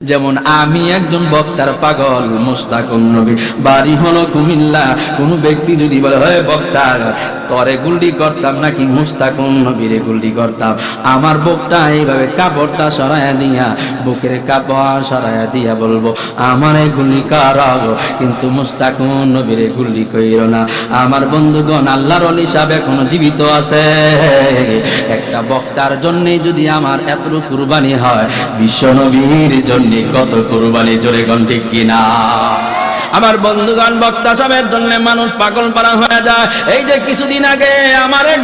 যেমন আমি একজন বক্তার পাগল, মুস্তাকুন নবী বাড়ি হলো কুমিল্লা। কোন ব্যক্তি যদি বলে হয় বক্তা তরে গুল্ডি করতাম নাকি মুস্তাকুন নবীরে গুল্ডি করতাম, আমার বুকটা এইভাবে কাপড়টা সরাইয়া দিয়া, বুকের কাপড় সরাইয়া দিয়া বলবো আমারে গুলি কর, কিন্তু মুস্তাকুন নবীরে গুলি কইর না। আমার বন্ধুগণ, আল্লাহর ওলি সাহেব এখনো জীবিত আছে। একটা বক্তার জন্যে যদি আমার এতটুকু কুরবানি হয়, বিশ্ব নবীর জন্য কত কুরবানি, জোরে কোন ঠিক কিনা? আমার বন্ধুগণ, বক্তা সাহেবের জন্য মানুষ পাগল পারা হয়ে যায়। এই যে কিছুদিন আগে আমার এক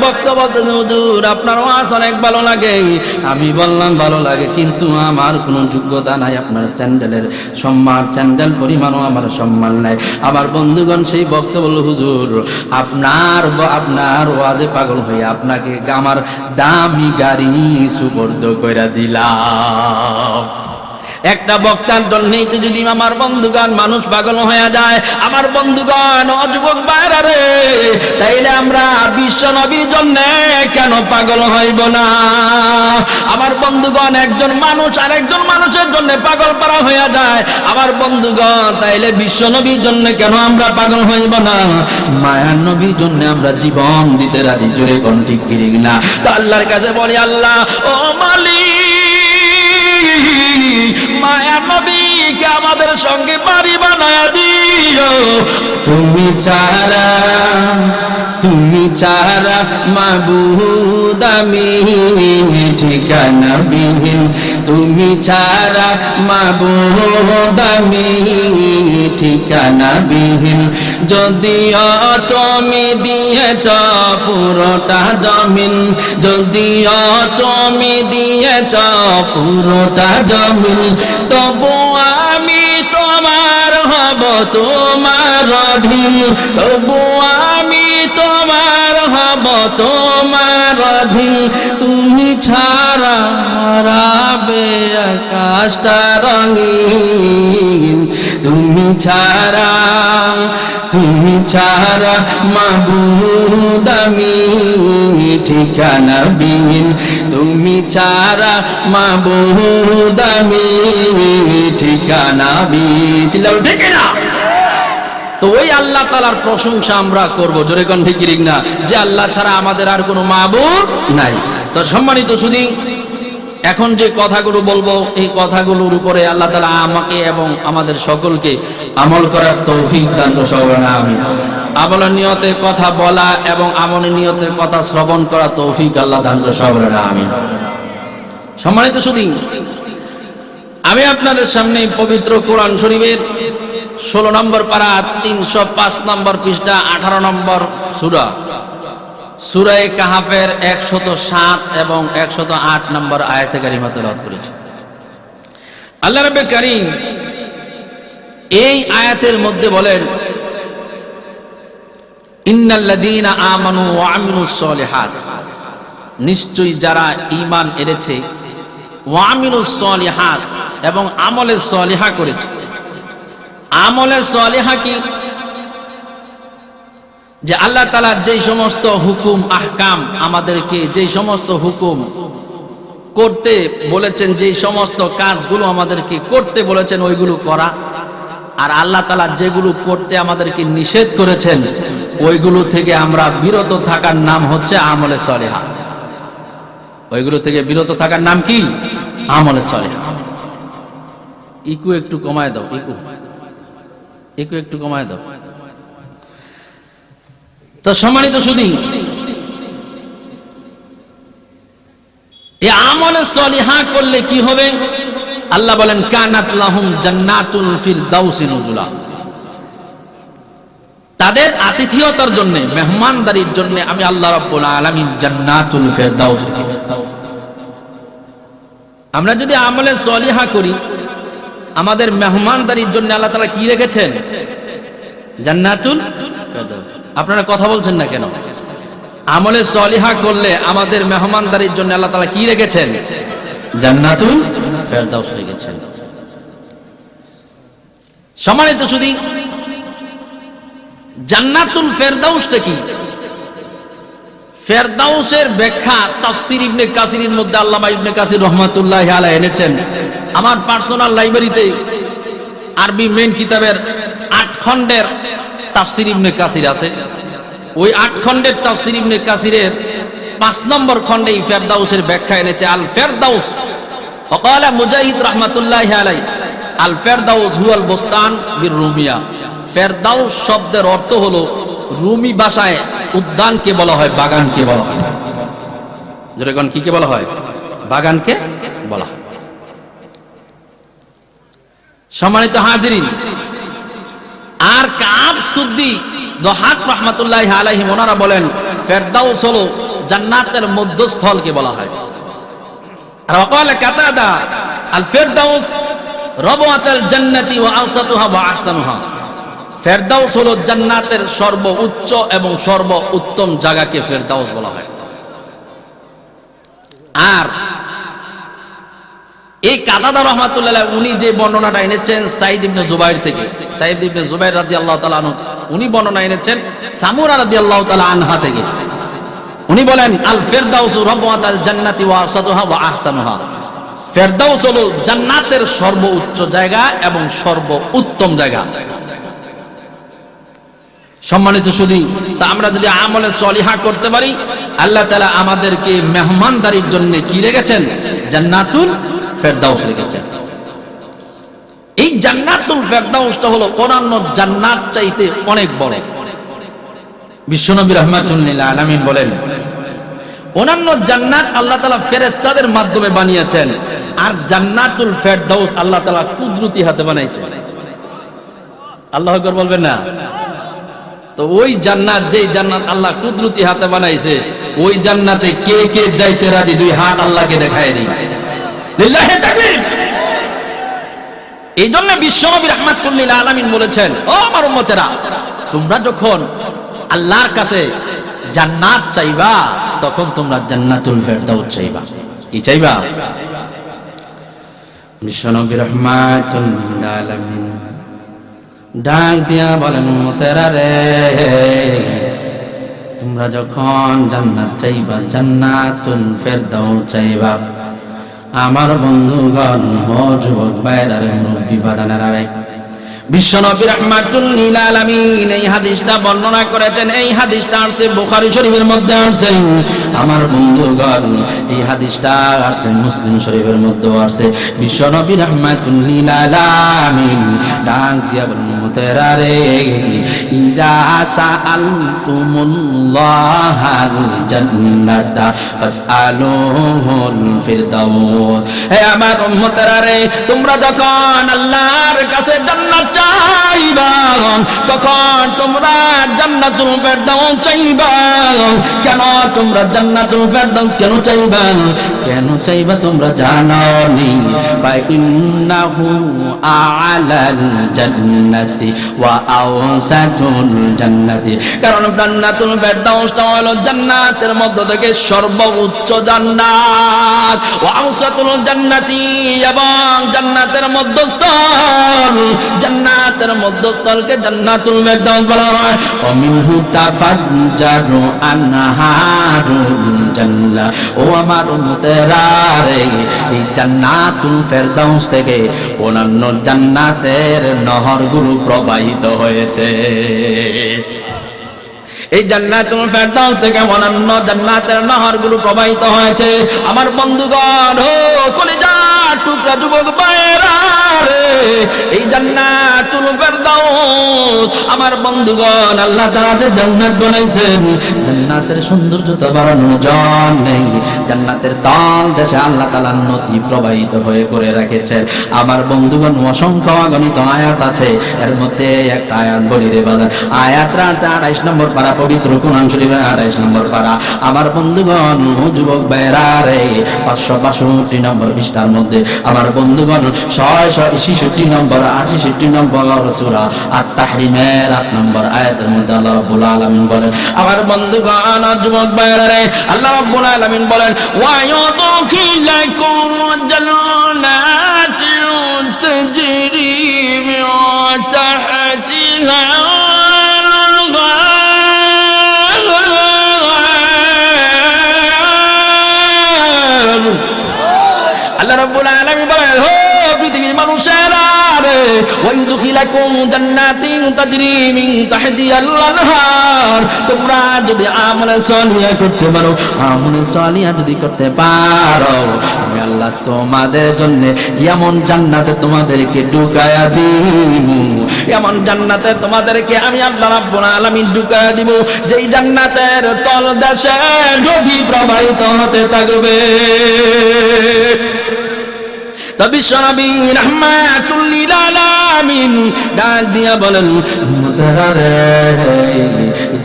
বক্তা বলতে, হুজুর আপনার ওয়াজ অনেক ভালো লাগে। আমি বললাম ভালো লাগে, কিন্তু আমার কোনো যোগ্যতা নাই, আপনার স্যান্ডেলের সম্মান, স্যান্ডেল পরিমাণও আমার সম্মান নাই। আমার বন্ধুগণ, সেই বক্তা বলল, হুজুর আপনার ওয়াজে পাগল হয়ে আপনাকে আমার দামি গাড়ি সুপর্দ কইরা দিলাম। একটা বক্তার জন্যই তো যদি আমার বন্ধুগণ মানুষ পাগল হয়ে যায়, আমার বন্ধুগণ ও যুবক ভাইরা রে, তাইলে আমরা বিশ্ব নবীর জন্য কেন পাগল হইব না? আমার বন্ধুগণ, একজন মানুষ আরেকজন মানুষের জন্য পাগল পারা হয়ে যায়, আমার বন্ধুগণ তাইলে বিশ্ব নবীর জন্য কেন আমরা পাগল হইব না? মায়ার নবীর জন্য আমরা জীবন দিতে রাজি, জোরে কোন ঠিক কিনা? তো আল্লাহর কাছে বলি, আল্লাহ ও মালিক, মায়া নবীকে আমাদের সঙ্গে বাড়ি বানায়া দিও। তুমি ছাড়া মাবুদ আমি ঠিকানা বিহীন, তুমি ছাড়া মাবুদ আমি ঠিকানা বিহীন। যদিও তুমি দিয়েছ পুরোটা জমিন, যদিও তুমি দিয়েছ পুরোটা জমিন, তবু আমি তোমার হব, তোমার অধীন, তবু আমি তোমার হব, তোমার অধীন। তুমি ছাড়া রাবে আকাশটা রঙিন, তুমি ছাড়া মাবুদ আমি ঠিকানা বিহীন, তুমি ছাড়া মাবুদ আমি ঠিকানা বিহীন। চিল্লাও ঠিক না? তো ওই আল্লাহ তাআলার প্রশংসা আমরা করব, জোরে কোন ঠিক না? যে আল্লাহ ছাড়া আমাদের আর কোনো মাবুদ নাই। তো সম্মানিত সুধী, এখন যে কথাগুলো বলবো, এই কথাগুলোর উপরে আল্লাহ তাআলা আমাকে এবং আমাদের সকলকে আমল করার তৌফিক দান করুন, আমিন। আমলের নিয়তে কথা বলা এবং আমলের নিয়তে কথা শ্রবণ করা তৌফিক আল্লাহ দান করুন, আমিন। সম্মানিত সুধী, আমি আপনাদের সামনে পবিত্র কোরআন শরীফের 16 নম্বর পারা 305 নম্বর পৃষ্ঠা 18 নম্বর সূরা, সূরা কাহাফের 107 এবং 108 নম্বর আয়াতে কারিমা তেলাওয়াত করেছি। আল্লাহ রাব্বুল কারীম এই আয়াতের মধ্যে বলেন, ইন্নাল্লাযীনা আমানু ওয়া আমিলুস সলিহাত, নিশ্চয়ই যারা ঈমান এনেছে, ওয়া আমিলুস সলিহাত এবং আমলে সলিহা করেছে। আমলে সলিহা কি? যে আল্লাহ তাআলা যেই সমস্ত হুকুম আহকাম আমাদেরকে, যেই সমস্ত হুকুম করতে বলেছেন, যেই সমস্ত কাজগুলো আমাদেরকে করতে বলেছেন ওইগুলো করা, আর আল্লাহ তাআলা যেগুলো করতে আমাদেরকে নিষেধ করেছেন ওইগুলো থেকে আমরা বিরত থাকার নাম হচ্ছে আমলে সলিহা। ওইগুলো থেকে বিরত থাকার নাম কি? আমলে সলিহা। ইকু একটু কমায় দাও, ইকু একটু কমায় দাও। তো সম্মানিত সুধী, এই আমলে সলিহা করলে কি হবে? আল্লাহ বলেন, কানাত লাহুম জান্নাতুল ফিরদাউসি নুজুলা, তাদের আতিথেয়তার জন্য, মেহমানদারির জন্য আমি আল্লাহ রাব্বুল আলামিন জান্নাতুল ফিরদাউস রেখেছি। আমরা যদি আমলে সলিহা করি, আমাদের মেহমানদারির জন্য আল্লাহ তাআলা কি রেখেছেন? জান্নাতুল ফিরদাউস। আপনারা কথা বলছেন না কেন? আমলে সলিহা করলে আমাদের মেহমানদারির জন্য আল্লাহ তাআলা কি রেখেছেন? জান্নাতুল ফেরদাউস রেখেছেন। সম্মানিত সুধী, জান্নাতুল ফেরদাউসটা কি? ফেরদাউসের ব্যাখ্যা তাফসীর ইবনে কাসিরের মধ্যে আল্লামা ইবনে কাসির রাহমাতুল্লাহি আলাইহি এনেছেন। আমার পার্সোনাল লাইব্রেরিতে আরবি মেন কিতাবের 8 খণ্ডের তাফসীর ইবনে কাসির আছে। ওই 8 খণ্ডের তাফসীর ইবনে কাসিরের 5 নম্বর খণ্ডে এই ফেরদাউসের ব্যাখ্যা এনেছে। আল ফেরদাউস ওয়াকালা মুজাহিদ রাহমাতুল্লাহি আলাইহি আল ফেরদাউস হুয়াল বুস্তান বির রুমিয়া। ফেরদাউস শব্দের অর্থ হলো রুমি ভাষায় উদ্যানকে বলা হয়, বাগানকে বলা হয়। যেরকম কি বলা হয়? বাগানকে বলা হয়। সম্মানিত হাজিরিন, আর কাব সুদ্দি দহাক রাহমাতুল্লাহি আলাইহি ওনারা বলেন ফেরদাউস হলো জান্নাতের মধ্যস্থলকে বলা হয়। আর ওয়াকাল কাতাদা আল ফেরদাউস রাবওয়াতুল জান্নাতি ওয়া আওসাতুহা ওয়া আহসানুহা। ফেরদাউস হলো জান্নাতের সর্বোচ্চ এবং সর্ব উত্তম জায়গাকে ফেরদাউস বলা হয়। আর এই কাতাদা রাহমাতুল্লাহ উনি যে বর্ণনাটা এনেছেন সাইদ ইবনে জুবাইর থেকে, সাইদ ইবনে জুবাইর রাদিয়াল্লাহু তাআলা আনহু উনি বর্ণনা এনেছেন সামুরা রাদিয়াল্লাহু তাআলা আনহা থেকে। উনি বলেন আল ফেরদাউস রাবওয়াতুল জান্নাতি ওয়া আওসাতুহা ওয়া আহসানুহা। ফেরদাউস হলো জান্নাতের সর্বোচ্চ জায়গা এবং সর্ব উত্তম জায়গা। সম্মানিত সুধী, তা আমরা যদি আমলে সলিহা করতে পারি, আল্লাহ তাআলা আমাদেরকে মেহমানদারির জন্য কি রেখেছেন? জান্নাতুল ফেরদাউস রেখেছেন। এই জান্নাতুল ফেরদাউসটা হলো অন্যান্য জান্নাত চাইতে অনেক বড়। বিশ্বনবী রাহমাতুল লিল আলামিন বলেন অন্যান্য জান্নাত আল্লাহ তাআলা ফেরেশতাদের মাধ্যমে বানিয়েছেন, আর জান্নাতুল ফেরদাউস আল্লাহ তাআলা কুদরতি হাতে বানাইছেন। আল্লাহু আকবার বলবেন না? তো ওই জান্নাত, যেই জান্নাত আল্লাহ কুদরতি হাতে বানাইছে, ওই জান্নাতে কে কে যাইতে রাজি? দুই হাত আল্লাহকে দেখায় দিই। লিল্লাহি তাকবীর। এই জন্য বিশ্বনবী রাহমাতুল লিল আলামিন বলেছেন, ও আমার উম্মতেরা, তোমরা যখন আল্লাহর কাছে জান্নাত চাইবা, তখন তোমরা জান্নাতুল ফেরদাউস চাইবা। কি চাইবা? বিশ্বনবী রাহমাতুল লিল আলামিন ডাক দিয়া বলেন, উম্মতেরা রে, তোমরা যখন জান্নাত চাইবা, জান্নাতুল ফেরদাউস চাইবা, আমার বন্ধুগণ, ও যুবক ভাইরা রে, মুরব্বি বাজানেরা রে, বিশ্বনবী রাহমাতুল লিল আলামিন এই হাদিসটা বর্ণনা করেছেন। এই হাদিসটা আছে বুখারী শরীফের মধ্যে আছে। আমার বন্ধুগণ, এই হাদিসটা আছে মুসলিম শরীফের মধ্যে আছে। বিশ্বনবী রাহমাতুল লিল আলামিন ডাক দিয়া বলেন, মুতেরা রে, ইযা সাআলতুমুল্লাহাল জান্নাতা ফাসআলুহুল ফিরদাউস। হে আমার উম্মতেরা রে, তোমরা যখন আল্লাহর কাছে জান্নাত চাইবা, তখন তোমরা জান্নাতুল ফেরদাউস চাইবা। কেন তোমরা জান্নাতুল ফেরদাউস কেন চাইবা? কেন চাইবা তোমরা জানো নি? ফা ইন্নাহু আ'লাল জান্নাতি ওয়া আওসাতুল জান্নাতি। কারণ জান্নাতুল ফেরদাউসটা হলো জান্নাতের মধ্য থেকে সর্বোচ্চ জান্নাত, ওয়া আওসাতুল জান্নাতি, এবং জান্নাতের মধ্যস্থল। জান্নাতের মধ্যস্থলকে জান্নাতুল ফেরদাউস বলা হয়। ওয়া মিনহু তাফাজ্জারু আনহারুল জান্নাহ। ও আমার উম্মতেরা রে, এই জান্নাতুল ফেরদাউস থেকে অন্যান্য জান্নাতের নহরগুলো প্রবাহিত হয়েছে। এই জান্নাতুল ফেরদাউস থেকে অন্যান্য জান্নাতের নহরগুলো প্রবাহিত হয়েছে। আমার বন্ধুগণ, ও কলিজার টুকরা যুবক ভাইরা রে, এই জান্নাতুল ফেরদাউস আমার বন্ধুগণ আল্লাহ তাআলা জান্নাত বানাইছেন। জান্নাতের সৌন্দর্যতা বাড়ানোর জন্য জান্নাতের তল দেশে আল্লাহ তাআলা নদী প্রবাহিত হয়ে করে রেখেছেন। আমার বন্ধুগণ, অসংখ্য অগণিত আয়াত আছে, এর মধ্যে একটা আয়াত বলি রে বাজার। আয়াতটা 28 নম্বর পারা, পবিত্র কোরআন শরীফের 28 নম্বর পারা। আমার বন্ধুগণ, যুবক ভাইরা রে, 562 নম্বর পৃষ্ঠার মধ্যে আমার বন্ধুগণ 666 নম্বর 68 নম্বর সূরা আত-তাহরিমের 8 নম্বর আয়াতের মধ্যে আল্লাহ রাব্বুল আলামিন বলেন, আমার বন্ধুগণ, যুবক ভাইরা রে, আল্লাহ রাব্বুল আলামিন বলেন, ওয়া ইউদখিলাকুম জান্নাতিন তাজরি মিন তাহতিহা বলেন, ও পৃথিবীর মানুষেরা রে, ওয়াইদখিলাকুম জান্নাতিন তাজরি মিন তাহতিহাল আনহার, তোমরা যদি আমলে সালিহা করতে পারো, আমলে সালিহা যদি করতে পারো, আমি আল্লাহ তোমাদের জন্য এমন জান্নাতে তোমাদেরকে ঢুকায়া দিব, এমন জান্নাতে তোমাদেরকে আমি আল্লাহ রাব্বুল আলামিন ঢুকায়া দিব, যেই জান্নাতের তলদেশে নদী প্রবাহিত হতে থাকবে। তবে বিশ্বনবী রাহমাতুল লিল আলামিন ডাক দিয়া বলেন, উম্মতেরা রে,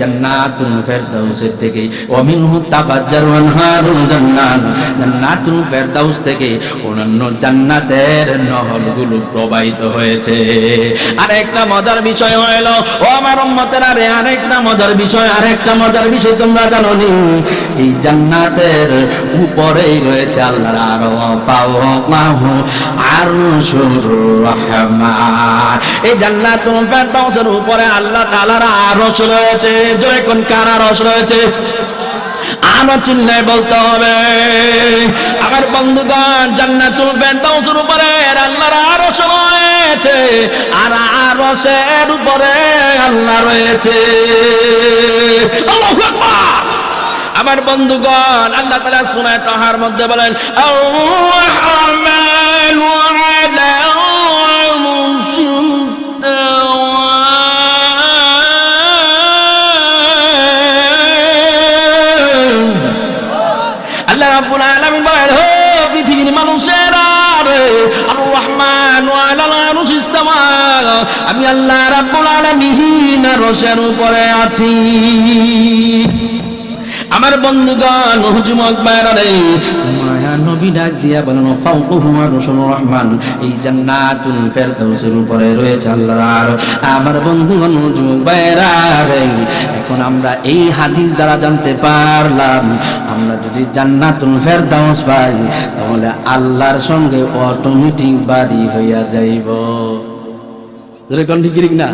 জান্নাতুল ফেরদাউস থেকে ওয়ামিনহু তাফাজ্জারু আনহারুল জান্নাত, জান্নাতুল ফেরদাউস থেকে অন্যান্য জান্নাতের নহরগুলো প্রবাহিত হয়েছে। আরেকটা মজার বিষয় হলো, ও আমার উম্মতেরা রে, আরেকটা মজার বিষয় তোমরা জানো নি, এই জান্নাতের উপরেই রয়েছে আল্লাহর আরশ, আরশুর রহমান। এই জান্নাতুল ফেরদাউসের উপরে আল্লাহ তাআলার আরশ রয়েছে। জোরে কোন কার আরশ রয়েছে? আরো চিল্লায় বলতে হবে। আমার বন্ধুগণ, জান্নাতুল ফেরদাউসের উপরে আল্লাহর আরশ রয়েছে, আর আরশের উপরে আল্লাহ রয়েছে। আল্লাহু আকবার। আমার বন্ধুগণ, আল্লাহ তাআলা সূরা তাহার মধ্যে বলেন, আর-রাহমানু আলা আরশিস ইস্তাওয়া, আল্লাহ রাব্বুল আলামিন বলেন, ও পৃথিবীর মানুষেরা রে, আর-রাহমানু আলা আরশিস ইস্তাওয়া, আমি আল্লাহ রাব্বুল আলামিন আরশের উপরে আছি। আমার বন্ধুগণ, যুবক ভাইরা রে, মায়া নবী ডাক দিয়া বলেন, ফাওকুহু আরশুর রহমান, এই জান্নাতুল ফেরদাউসের উপরে রয়েছে আল্লাহর আরশ। আমার বন্ধুগণ, যুবক ভাইরা রে, এখন আমরা এই হাদিস দ্বারা জানতে পারলাম, আমরা যদি জান্নাতুল ফেরদাউস পাই, তাহলে আল্লাহর সঙ্গে অটোমেটিক বাড়ি হইয়া যাইব। এরকম ঠিক না?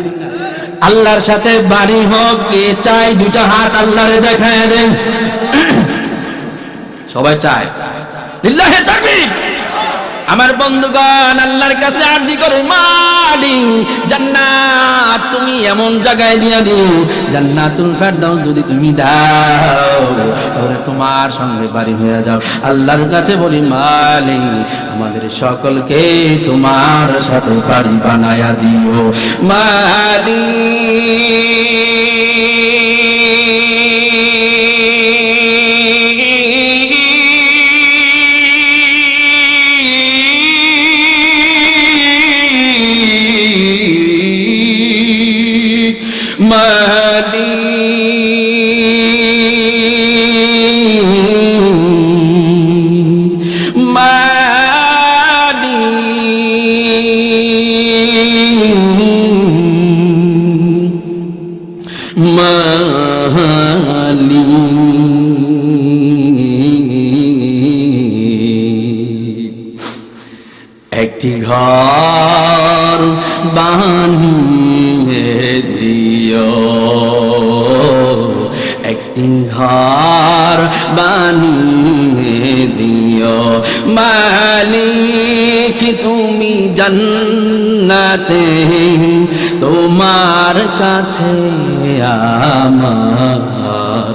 আল্লাহর সাথে বাড়ি হোক, কে চাই? দুইটা হাত আল্লাহরে দেখায় দেন। সবাই চায়। লিল্লাহি তাকবীর। আমার বন্ধুগণ, আল্লাহর কাছে আরজি করে, মালিক জান্নাত তুমি এমন জায়গায় দিয়া দিও, জান্নাতুল ফেরদাউস যদি তুমি দাও, তাহলে তোমার সঙ্গে বাড়ি হয়ে যাও। আল্লাহর কাছে বলি, মালিক আমাদের সকলকে তোমার সাথে বাড়ি বানায়া দিও। মালিক একটি ঘর বানিয়ে দিও, একটি ঘর বানিয়ে দিও। মালিক তুমি জান্নাতে, তোমার কাছে আমার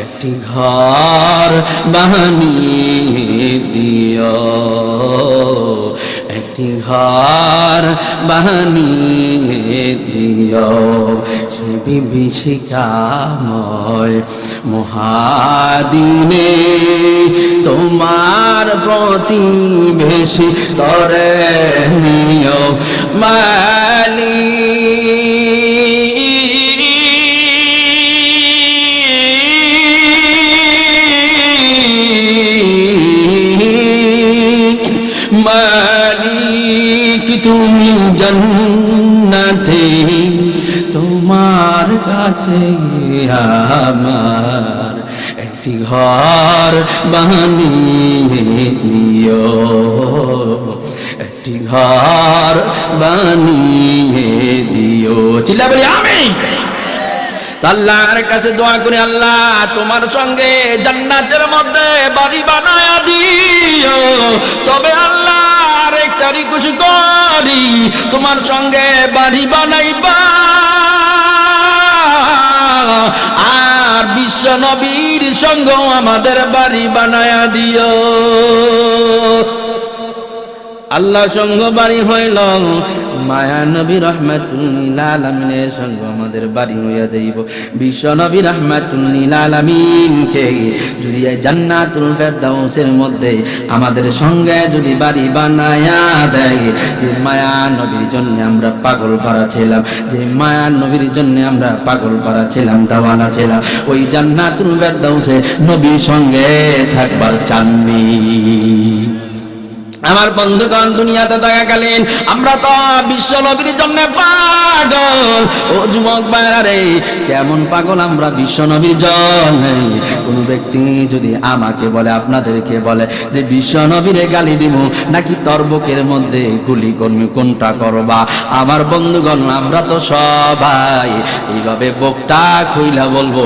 একটি ঘর বানিয়ে দিও, একটি ঘর বানিয়ে দিও। সে বিভীষিকাময় মহাদিনে তোমার প্রতিবেশী করে নিও। মালিক তুমি জান্নাতে, তোমার কাছে আমার একটি ঘর বানিয়ে দিও, একটি ঘর বানিয়ে দিও। চিল্লা বলি আমিন। আল্লাহর কাছে দোয়া করি, আল্লাহ তোমার সঙ্গে জান্নাতের মধ্যে বাড়ি বানায়া দিও। তবে আল্লাহ আরেকটা রিকোয়েস্ট করি, তোমার সঙ্গে বাড়ি বানাইবা আর বিশ্ব নবীর সঙ্গে আমাদের বাড়ি বানায়া দিও। আল্লাহ সঙ্গ বাড়ি হইল মায়া নবী রাহমাতুল আলামিনের সঙ্গ আমাদের বাড়ি হইয়া যাইব। বিশ্ব নবী রাহমাতুল আলামিনকে যদি জান্নাতুল ফেরদাউসের মধ্যে আমাদের সঙ্গে যদি বাড়ি বানায়া দেয়, যে মায়া নবীর জন্য আমরা পাগল পারা ছিলাম, যে মায়া নবীর জন্য আমরা পাগল পারা ছিলাম, দাওয়ানা ছিলাম, ওই জান্নাতুল ফেরদাউসে নবীর সঙ্গে থাকবার চাননি। আমার বন্ধুগণ, দুনিয়াতে থাকাকালীন আমরা তো বিশ্ব নবীর জন্য পাগল। ও যুবক ভাইরা রে, কেমন পাগল আমরা বিশ্ব নবীর জন্য। কোন ব্যক্তি যদি আমাকে বলে, আপনাদেরকে বলে যে বিশ্ব নবীরে গালি দিব নাকি তরবকের মধ্যে গুলি করবি, কোনটা করবা? আমার বন্ধুগণ, আমরা তো সবাই এইভাবে বকটা খুইলা বলবো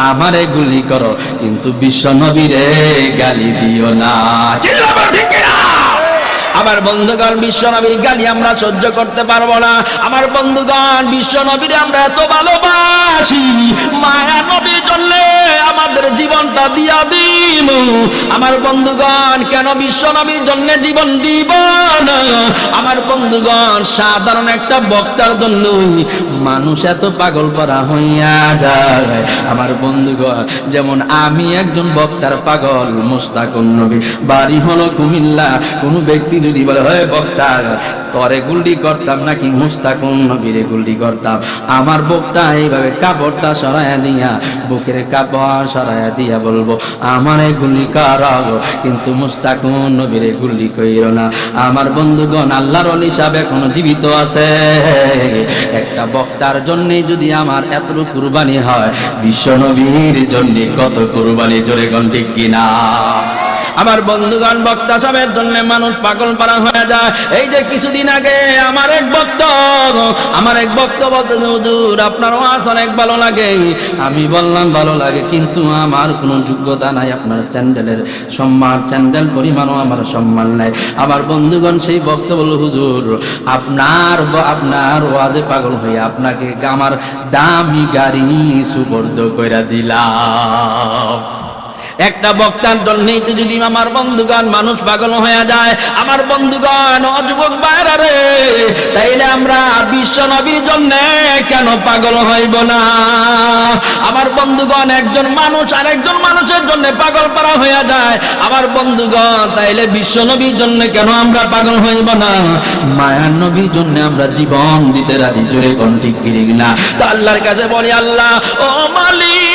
আমারে গুলি করো, কিন্তু বিশ্ব নবীরে গালি দিও না। চিল্লাবো ঠিক কিনা? আমার বন্ধুগণ, বিশ্ব নবীর গালি আমরা সহ্য করতে পারবো না। আমার বন্ধুগণ, বিশ্ব নবীর আমরা এত ভালোবাসি, মায়া নবীর জন্য আমাদের জীবনটা দিয়া দিব। আমার বন্ধুগণ, কেন বিশ্ব নবীর জন্য জীবন দিব না? আমার বন্ধুগণ, সাধারণ একটা বক্তার জন্যই মানুষ এত পাগল করা হইয়া যায়। আমার বন্ধুগণ, যেমন আমি একজন বক্তার পাগল, মুস্তাকুন নবী বাড়ি হলো কুমিল্লা। কোনো ব্যক্তি যদি বলে, হয় বক্তা তরে গুল্ডি করতাম নাকি মুস্তাকুন নবীরে গুল্ডি করতাম, আমার বুকটা এইভাবে কাপড়টা সরাইয়া দিয়া, বুকের কাপড় সরাইয়া দিয়া বলবো আমারে গুলি কর, কিন্তু মুস্তাকুন নবীরে গুলি কইর না। আমার বন্ধুগণ, আল্লাহর ওলি সাহেব এখনো জীবিত আছে। একটা বক্তার জন্য যদি আমার এত কুরবানি হয়, বিশ্ব নবীর জন্য কত কুরবানি, জোরে কোন ঠিক কিনা? আমার বন্ধুগণ, বক্তা সাহেবের জন্য মানুষ পাগল পারা হয়ে যায়। এই যে কিছুদিন আগে আমার এক বক্তা বলতে, হুজুর আপনার ওয়াজ অনেক ভালো লাগে। আমি বললাম ভালো লাগে, কিন্তু আমার কোনো যোগ্যতা নাই, আপনার স্যান্ডেলের সম্মান, স্যান্ডেল পরিমাণও আমার সম্মান নাই। আমার বন্ধুগণ, সেই বক্তা বলল, হুজুর আপনার ওয়াজে পাগল হয়ে আপনাকে আমার দামি গাড়ি সুবর্দ কইরা দিলাম। একটা বক্তার জন্যই তো যদি আমার বন্ধুগণ মানুষ পাগল হয়ে যায়, আমার বন্ধুগণ, যুবক ভাইরা রে, তাইলে আমরা বিশ্ব নবীর জন্য কেন পাগল হইব না? আমার বন্ধুগণ, একজন মানুষ আরেকজন মানুষের জন্য পাগল পারা হয়ে যায়। আমার বন্ধুগণ, তাইলে বিশ্ব নবীর জন্য কেন আমরা পাগল হইব না? মায়ার নবীর জন্য আমরা জীবন দিতে রাজি, জোরে কোন ঠিক না? তো আল্লাহর কাছে বলি, আল্লাহ ও মালিক,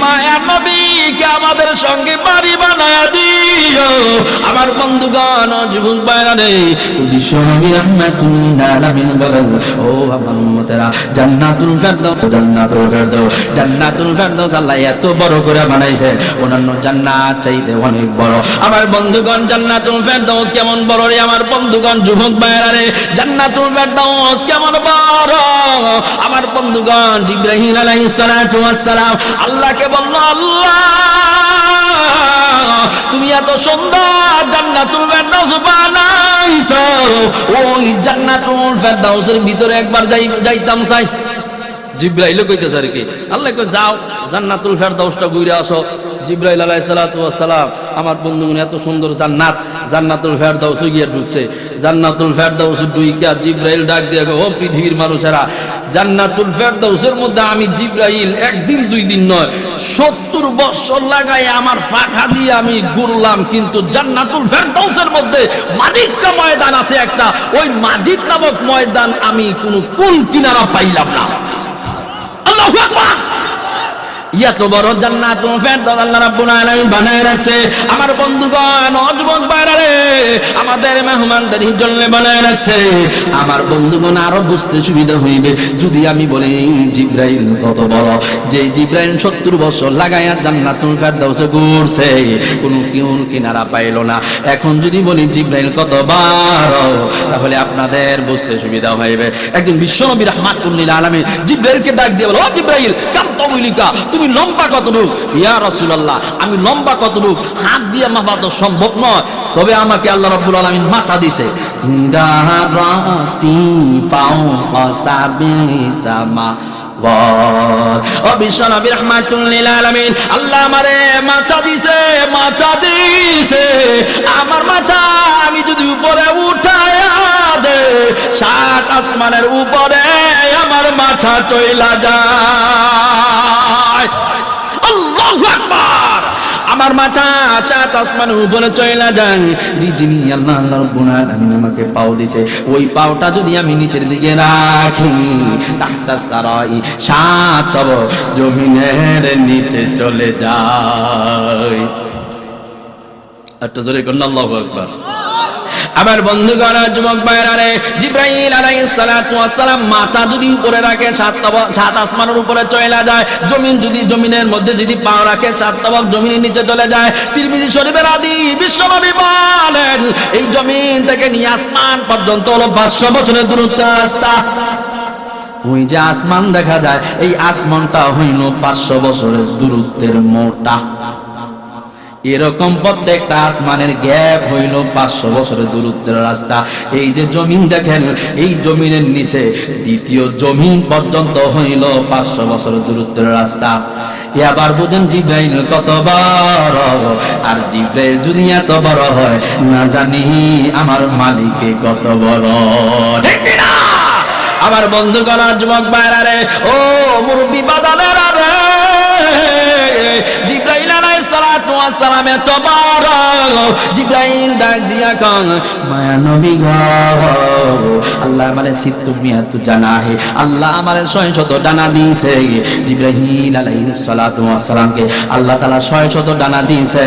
মায়া নবীকে আমাদের সঙ্গে বাড়ি বানায়া দিও। আমার বন্ধুগণ, যুবক ভাইরা রে, বিশ্ব নবী রাহমাতুল আলামিন বলেন, ও আমার উম্মতেরা, জান্নাতুল ফেরদাউস, জান্নাতুল ফেরদাউস, জান্নাতুল ফেরদাউস আল্লাহ এত বড় করে বানাইছে, অন্যান্য জান্নাত চাইতে অনেক বড়। আমার বন্ধুগণ, জান্নাতুল ফেরদাউস কেমন বড় রে? আমার বন্ধুগণ, যুবক ভাইরা রে, জান্নাতুল ফেরদাউস কেমন বড়? আমার বন্ধুগণ, জিবরাইল আলাইহিস সালাতু ওয়াস সালাম আল্লাহকে বলল, আল্লাহ তুমি এত সুন্দর জান্নাতুল ফেরদাউস বানাইছো, ওই জান্নাতুল ফেরদাউসের ভিতরে একবার যাইতাম চাই। জিবরাইল কইতেছে আর কি, আল্লাহ কই যাও জান্নাতুল ফেরদাউসটা ঘুরে আসো। জিবরাইল আলাইহিস সালাতু ওয়াস সালাম আমার বন্ধুগণ এত সুন্দর জান্নাত, জান্নাতুল ফেরদাউসে গিয়ে ঢুকছে। জান্নাতুল ফেরদাউসে ঢুইকা জিবরাইল ডাক দিয়ে, ও পৃথিবীর মানুষেরা, জান্নাতুল ফেরদাউসের মধ্যে আমি জিবরাইল একদিন দুই দিন নয় 70 বছর লাগাই আমার পাখা দিয়ে আমি ঘুরলাম, কিন্তু জান্নাতুল ফেরদাউসের মধ্যে মাজিদটা ময়দান আছে একটা, ওই মাজিদ নামক ময়দান আমি কোনো কুল কিনারা পাইলাম না। আল্লাহু আকবার! এত বড় জান্নাতুল ফেরদাউস আল্লাহ রাব্বুল আলামিন বানায় রাখছে। আমার বন্ধুগণ, যুবক ভাইরা রে, আমার আমাদের মেহমানদারির জন্য বানায় রাখছে। আমার বন্ধুগণ আরো বুঝতে সুবিধা হইবে যদি আমি বলি জিব্রাইল কত বড়, যে জিব্রাইল 70 বছর লাগাইয়া জান্নাতুল ফেরদাউসে ঘুরছে, কোনো কিউল কিনারা পাইল না। এখন যদি বলি জিব্রাইল কত বড়, তাহলে আপনাদের বুঝতে সুবিধা হইবে। একদিন বিশ্বনবী রাহমাতুল লিল আলামিন জিব্রাইলকে ডাক দিয়ে বলে, ও জিব্রাইল কাম তাওইলিকা, তুমি লম্বা কতটুক? ইয়া রাসূলুল্লাহ আমি লম্বা কতটুক হাত দিয়ে মাপা তো সম্ভব নয়, তবে আমাকে আল্লাহ রাব্বুল আলামিন মাথা দিছে। রাসি ফাওকা সামা ও বিশ্বনবী রাহমাতুল লিল আলামিন আল্লাহ আমারে মাথা দিছে, মাথা দিছে। আমার মাথা আমি যদি উপরে উঠায়া দে 7 আসমানের উপরে আমার মাথা চইলা যায়। আল্লাহু আকবার। আমার মাথা 7 আসমানের উপরে চইলা যায়। রিজিনি আল্লাহ রাব্বুল আলামিন আমাকে পাও দিছে, ওই পাওটা যদি আমি নিচের দিকে রাখি তাহতা সারাই 7 জমিনের নিচে চলে যায়। একটা জোরে কোন আল্লাহু আকবার। আমার বন্ধুগণ যুবক ভাইরা রে, জিবরাইল আলাইহিস সালাতু ওয়াস সালাম মাথা যদি উপরে রাখে 7 আসমানের উপরে চলে যায়, জমিন যদি জমিনের মধ্যে যদি পা রাখে 7 তবক জমিনের নিচে চলে যায়। তিরমিজি শরীফের হাদিস বিশ্বনবী বলেন এই জমিন থেকে নিয়ে আসমান পর্যন্ত হলো 500 বছরের দূরত্বের রাস্তা। ওই যে আসমান দেখা যায় এই আসমানটা হইল 500 বছরের দূরত্বের মোটা। এরকম প্রত্যেকটা আসমানের গ্যাপ হইল 500 বছরের দূরত্বের রাস্তা। এই যে জমিন দেখেন, এই জমিনের নিচে দ্বিতীয় জমিন পর্যন্ত হইল 500 বছরের দূরত্বের রাস্তা। এবার বুঝেন জিব্রাইল কত বড়, আর জিব্রাইল যদি এত বড় হয় না জানি আমার মালিকে কত বড়। ঠিক না আমার বন্ধুগণ যুবক ভাইরা রে, ও মুরব্বি বাদানেরা রে, জিব্রাইল আলাইহিস সালাতু ওয়াস সালাম এত বড়। জিব্রাইল ডাক দিয়া কন মায়া নবী গো, আল্লাহ আমারে 600 জানাহে, আল্লাহ আমারে 600 ডানা দিয়েছে। জিব্রাইল আলাইহিস সালাতু ওয়াস সালামকে আল্লাহ তাআলা 600 ডানা দিয়েছে।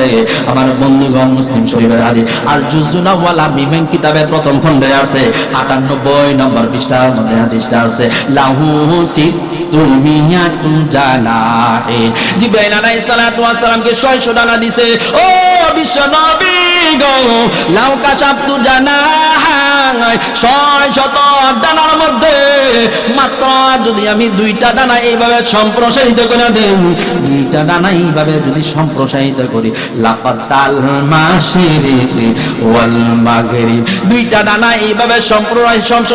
আমার বন্ধুগণ মুসলিম শরীফের হাদিস আল জুজুল আউয়াল মিন কিতাবের প্রথম খণ্ডে আছে 98 নম্বর পৃষ্ঠার মধ্যে হাদিসটা আছে লাহু সিত্তুমিয়াতু জানাহে। জিব্রাইল আলাইহিস সালাতু ওয়াস সালামকে 600 ডানা দিয়েছে। ও বিশ্ব নবী গো, লাউ কাশাফতু জানাহা 600 ডানার মধ্যে মাত্র যদি আমি 2টা ডানা এইভাবে সম্প্রসারিত করে দেই, 2টা ডানা এইভাবে যদি সম্প্রসারিত করি, লাকাতাল মাশরিকি ওয়াল মাগরিব, 2টা ডানা এইভাবে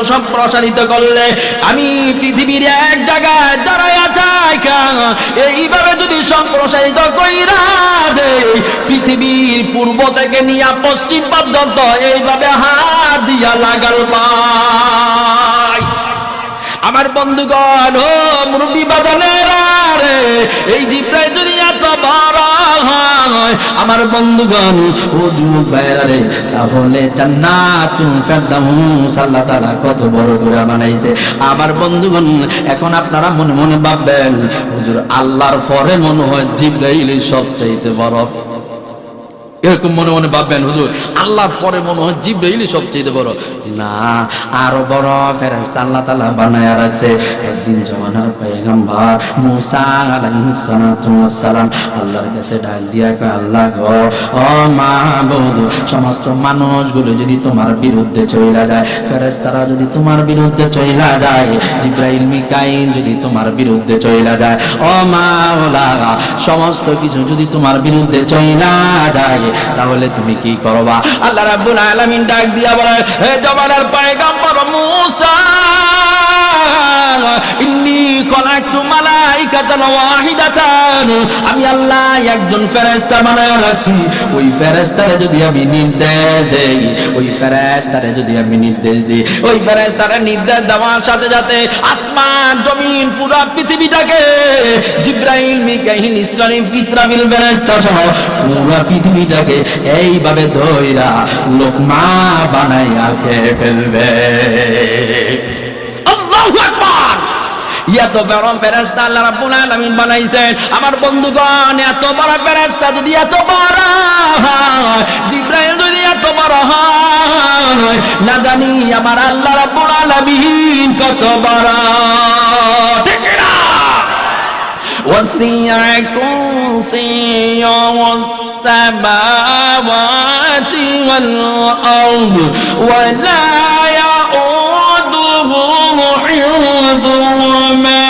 সম্প্রসারিত করলে আমি পৃথিবীর এক জায়গায় দাঁড়ায়া থাকা এইভাবে যদি সম্প্রসারিত কইরা দেই, পৃথিবীর পূর্ব থেকে নিয়ে পশ্চিম পর্যন্ত এইভাবে হাত দিয়া লাগাল পাই। আমার বন্ধুগণ ও মুরব্বি বাজানেরা রে, এই জিব্রাইল যদি এত বড় হয় আমার বন্ধুগণ ও যুবক ভাইরা রে, তাহলে জান্নাতুল ফেরদাউস আল্লাহ তাআলা কত বড় করে বানাইছে। আমার বন্ধুগণ এখন আপনারা মনে মনে ভাববেন হুজুর আল্লাহর পরে মনে হয় জিব্রাইল সবচেয়ে বড়। এরকম মনে মনে ভাববেন হুজুর আল্লাহর পরে মনে হয় জিব্রাইল সবচেয়ে বড়। না, আরো বড় ফেরেশতা আল্লাহ তাআলা বানায়া রাখছে। একদিন জামানার পয়গম্বর মুসা আলাইহিস সালাতু ওয়াস সালাম আল্লাহর কাছে ডাক দিয়া কয়, আল্লাহ গো, ও মাবুদ, সমস্ত মানুষগুলো যদি তোমার বিরুদ্ধে চইলা যায়, ফেরেশতারা যদি তোমার বিরুদ্ধে চইলা যায়, জিব্রাইল মিকাইল যদি তোমার বিরুদ্ধে চইলা যায়, ও মাওলা, সমস্ত কিছু যদি তোমার বিরুদ্ধে চইলা যায়, তাহলে তুমি কি করবা? আল্লাহ রাব্বুল আলামিন ডাক দিয়া বলে, হে জমানার পয়গম্বর মুসা, ইন্নী খলাকতু মালাইকাতান ওয়াহিদাতান, আমি আল্লাহ একজন ফেরেশতা বানায়া রাখছি। ওই ফেরেশতারে যদি আমি নির্দেশ দেই, ওই ফেরেশতারে যদি আমি নির্দেশ দেই, ওই ফেরেশতারে নির্দেশ দেওয়ার সাথে সাথে আসমান জমিন পুরো পৃথিবীটাকে জিব্রাইল মিকাইল ইসরাফিল ফেরেশতা সহ পুরো পৃথিবীটাকে এইভাবে ধইরা লোকমা বানাইয়া খেয়ে ফেলবে। আল্লাহু আকবার। এত বড় ফেরেশতা আল্লাহ রাব্বুল আলামিন বানাইছেন। আমার বন্ধুগণ এত বড় ফেরেশতা যদি এত বড় হয়, জিব্রাইল যদি এত বড় হয়, না জানি আমার আল্লাহ রাব্বুল আলামিন কত বড়। ঠিক না? ওয়াসিআ কুরসিয়্যুহু السماوات والأرض ولا يؤوده حفظهما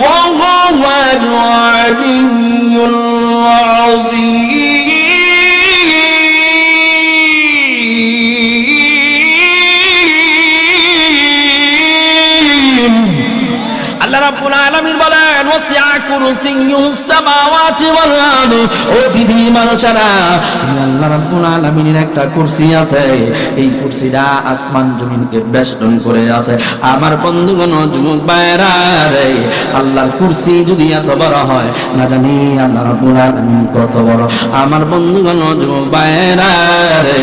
وهو العلي العظيم আল্লাহ রাব্বুল আলামিন বলেন ওয়াসিআ কুরসিয়্যুহুস সামাওয়াতি ওয়াল আরদ। ও পৃথিবীর মানুষেরা, আল্লাহ রাব্বুল আলামিনের একটা কুরসি আছে, এই কুরসিটা আসমান জমিনকে বেষ্টন করে আছে। আমার বন্ধুগণ, যুবক ভাইরা রে, আল্লাহর কুরসি যদি এত বড় হয়, না জানি আল্লাহ রাব্বুল আলামিন কত বড়। আমার বন্ধুগণ, যুবক ভাইরা রে,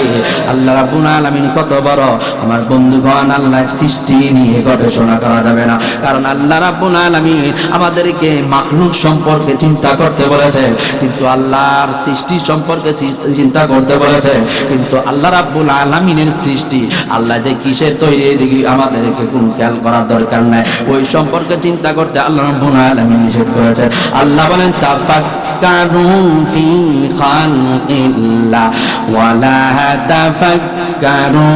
আল্লাহ রাব্বুল আলামিন কত বড়। আমার বন্ধুগণ, আল্লাহর সৃষ্টি নিয়ে গবেষণা করা যাবে না, কারণ আল্লাহ রাব্বুল আলামিন আমাদেরকে মাখলুক সম্পর্কে চিন্তা করতে বলেছে, কিন্তু আল্লাহর সৃষ্টি সম্পর্কে চিন্তা করতে বলেছে। কিন্তু আল্লাহ রাব্বুল আলামিনের সৃষ্টি, আল্লাহ যে কিসের তৈরি, এদিকে আমাদেরকে কোনো খেয়াল করার দরকার নাই। ওই সম্পর্কে চিন্তা করতে আল্লাহ রাব্বুল আলামিন নিষেধ করেছে। আল্লাহ বলেন তাফাক্কারু ফি খালকিল্লাহ ওয়ালা তাফাক্কারু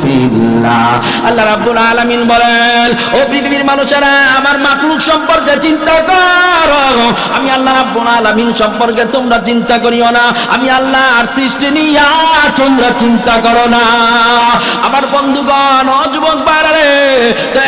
ফিল্লাহ। আল্লাহ রাব্বুল আলামিন বলেন, ও পৃথিবীর মানুষেরা, আমার মাখলুক সম্পর্কে চিন্তা করো। আমি আল্লাহ রাব্বুল আলামিন সম্পর্কে তোমরা চিন্তা করিও না, আমি আল্লাহর সৃষ্টি নিয়ে তোমরা চিন্তা করো না। আমার বন্ধুগণ, ও যুবক ভাইরা রে,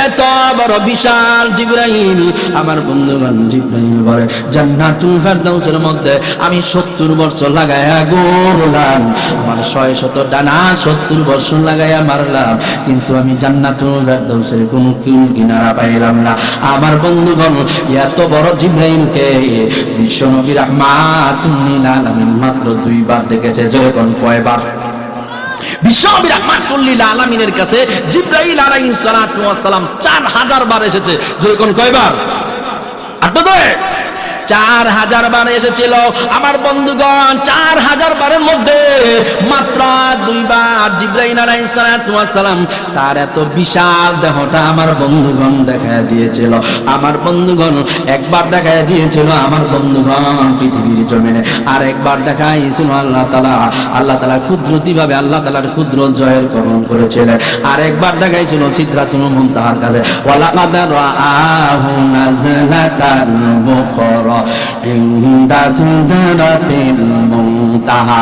এত বড় বিশাল জিবরাইল, আমার বন্ধুগণ, জিবরাইল বলে জান্নাতুল ফেরদাউসের মধ্যে আমি 70 বছর লাগায়া ঘুরলাম, আমার 600 ডানা 70 বছর লাগায়া মারলাম, কিন্তু আমি জান্নাতুল ফেরদাউসের কোনো কিনারা পাইলাম না। আমার বন্ধুগণ, এত বড় জিবরাইলকে বিশ্বনবী রাহমাতুল লিল আলামিন মাত্র 2 বার দেখেছে। যখন কয়বার? বিশ্বনবী রাহমাতুল লিল আলামিনের কাছে জিবরাইল আলাইহিস সালাতু ওয়াস সালাম 4000 বার এসেছে। যখন কয়বার? 4000 বার এসেছিল। আমার বন্ধুগণ, 4000 বারের মধ্যে মাত্র 2 বার জিবরাইল আলাইহিস সালাতু ওয়াস সালাম তার এত বিশাল দেহটা আমার বন্ধুগণ দেখায় দিয়েছিল। আমার বন্ধুগণ, একবার দেখায় দিয়েছিল আমার বন্ধুগণ পৃথিবীর জমিনে, আর একবার দেখাইছিল আল্লাহ তাআলা কুদরতি ভাবে আল্লাহ তাআলার কুদরত জয়ের করণ করেছিলেন। আর একবার দেখাইছিল সিদরাতুল মুনতাহার কাছে, ওয়ালাকাদ রাআহু নাযলাতান উখরা ইনদা সিদরাতিল মুনতাহা।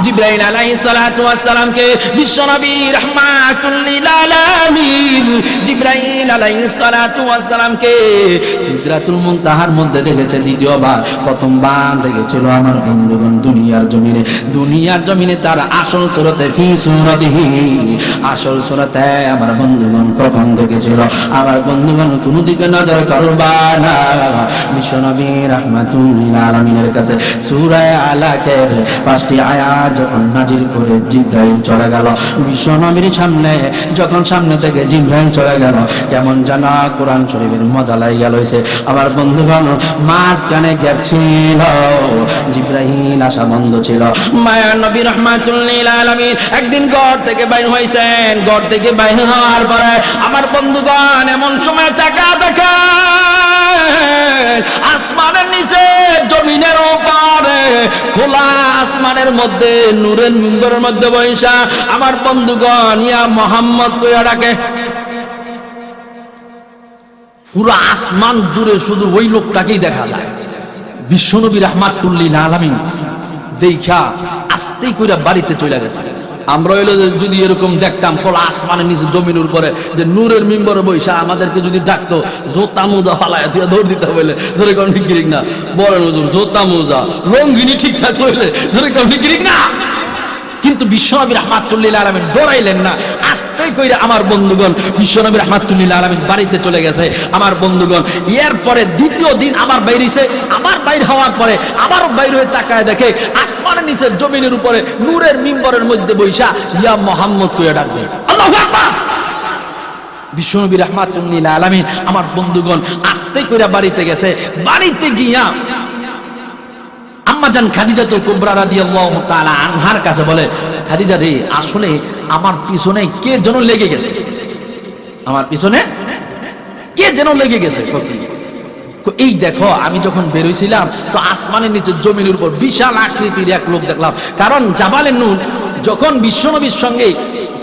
জিবরাইল আলাইহিস সালাতু ওয়াস সালামকে বিশ্বনবী রাহমাতুল লিল আলামিন জিবরাইল আলাইহিস সালাতু ওয়াস সালামকে সিদরাতুল মুনতাহার মধ্যে দেখেছে দ্বিতীয়বার। প্রথমবার দেখেছিল আমার বন্ধুগণ দুনিয়ার জমিনে। দুনিয়ার জমিনে তার আসল সুরতে ফি সুরতিহি, আসল সুরতে আমার বন্ধুগণ কখন দেখেছিল? আমার বন্ধুগণ, কোন দিকে নজর করবা না, বিশ্বনবী রাহমাতুল লিল আলামিনের কাছে সূরা আলাকের 5টি আয়াত যখন নাজিল করে জিবরাইল চলে গেল বিশ্বনবীর সামনে। যখন সামনে থেকে জিবরাইল চলে গেল, কেমন যেন কোরআন শরীফের মজা লাগে গেল। আমার বন্ধুগণ, মাঝখানে গ্যাপ ছিল, জিবরাইল আসা বন্ধ ছিল। মায়ার নবী রাহমাতুল লিল আলামিন একদিন ঘর থেকে বাইর হইছেন। ঘর থেকে বাইর হওয়ার পরে আমার বন্ধুগণ এমন সময় টাকা দেখা আসমানের নিচে জমিনের উপরে খোলা আসমানের মধ্যে নূরের মিম্বরের মধ্যে বৈশা আমার বন্ধুগণ ইয়া মুহাম্মদ কইয়া ডাকে। পুরো আসমান জুড়ে শুধু ওই লোকটাকেই দেখা যায়। বিশ্বনবী রাহমাতুল লিল আলামিন দেখা আস্তেই কইরা বাড়িতে চলে গেছে। আমরা হইলো যদি এরকম দেখতাম খোলা আসমানের নিচে জমিনের উপরে যে নূরের মিম্বরে বৈশা আমাদেরকে যদি ডাকতো, জোতা মোজা ফালায় তুই দৌড় দিতে হইলে জোরে কোন ঠিক না বলেন হুজুর, জোতা মোজা রঙ্গিনী ঠিকঠাক হইলে জোরে কোন ঠিক না। কিন্তু বিশ্বনবী রাহমাতুল লিল আলামিন ডরাইলেন না, আস্তে কইরা আমার বন্ধুগণ বিশ্বনবী রাহমাতুল লিল আলামিন বাড়িতে চলে গেছে। আমার বন্ধুগণ এরপরে দ্বিতীয় দিন আমার বাইরেছে। আমার বাইর হওয়ার পরে আবারও বাইর হয়ে তাকায় দেখে আসমানের নিচে জমিনের উপরে নূরের মিম্বরের মধ্যে বৈশা ইয়া মুহাম্মদ কইয়া ডাকবে। আল্লাহু আকবার। বিশ্বনবী রাহমাতুল লিল আলামিন আমার বন্ধুগণ আস্তে কইরা বাড়িতে গেছে। বাড়িতে গিয়া আম্মাজান খাদিজাতুল কুবরা রাদিয়াল্লাহু তাআলা আনহার কাছে বলে, খাদিজা রে, আসলে আমার পিছনে কে যেন লেগে গেছে, আমার পিছনে কে যেন লেগে গেছে। এই দেখো, আমি যখন বেরোইছিলাম তো আসমানের নিচে জমিনের উপর বিশাল আকৃতির এক লোক দেখলাম। কারণ জাবালে নূর যখন বিশ্বনবীর সঙ্গে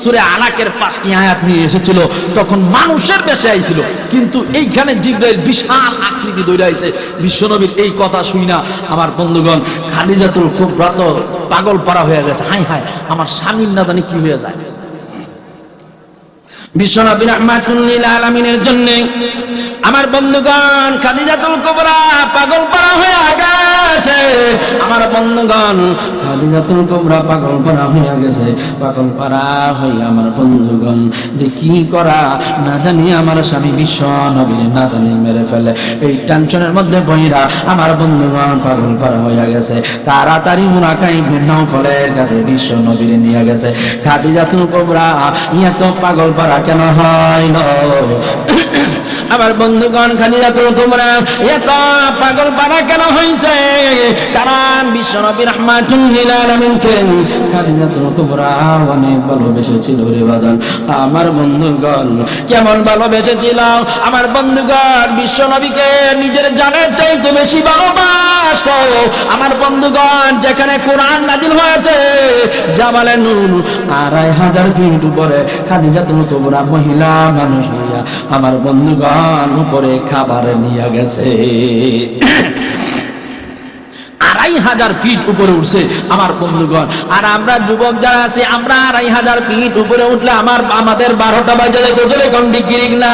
সূরা আলাকের 5টি আয়াত নিয়ে এসেছিল তখন মানুষের বেশে আইছিল, কিন্তু এইখানে জিবরাইল বিশাল আকৃতি ধরে আইছে। বিশ্বনবীর এই কথা শুই না আমার বন্ধুগণ খাদিজাতুল কুবরা তো পাগল পারা হয়ে গেছে, হাই হাই আমার স্বামীর না জানি কি হয়ে যায়। বিশ্বনবী রাহমাতুল লিল আলামিনের জন্য আমার বন্ধুগণ খাদিজাতুল কুবরা পাগল পারা হয়ে গেছে। আমার বন্ধুগণ খাদিজাতুল কুবরা পাগল পারা হয়ে গেছে। পাগল পারা হয়ে আমার বন্ধুগণ যে কি করা না জানি আমার স্বামী বিশ্ব নবীর না জানি মেরে ফেলে, এই টেনশনের মধ্যে বইরা আমার বন্ধুগণ পাগল পারা হয়ে গেছে। তাড়াতাড়ি মুরাকা ইবনে নওফলের কাছে বিশ্ব নবীর নিয়ে গেছে। খাদিজাতুল কুবরা এত পাগল পারা কেন হয় না? আমার বন্ধুগণ খাদিজাতুল কুবরা এত পাগল পারা কেন হইছে? কারণ বিশ্বনবী রাহমাতুল লিল আলামিনকে খাদিজাতুল কুবরা অনেক ভালোবেসেছিল রে বাজান। আমার বন্ধুগণ কেমন ভালোবেসেছিল? আমার বন্ধুগণ বিশ্বনবীকে নিজের জানের চাইতে বেশি ভালোবাসত। আমার বন্ধুগণ যেখানে কোরআন নাজিল হয়েছে জাবালে নূর 2500 ফিট উপরে খাদিজাতুল কুবরা মহিলা মানুষ হইয়া আমার বন্ধুগণ উপরে খাবার নিয়ে গেছে। 2500 ফিট উপরে উঠছে আমার বন্ধুগণ। আর আমরা যুবক যারা আছি আমরা 2500 ফিট উপরে উঠলে আমাদের 12টা বাজে যেত, চলে কোন ডিগ্রি না।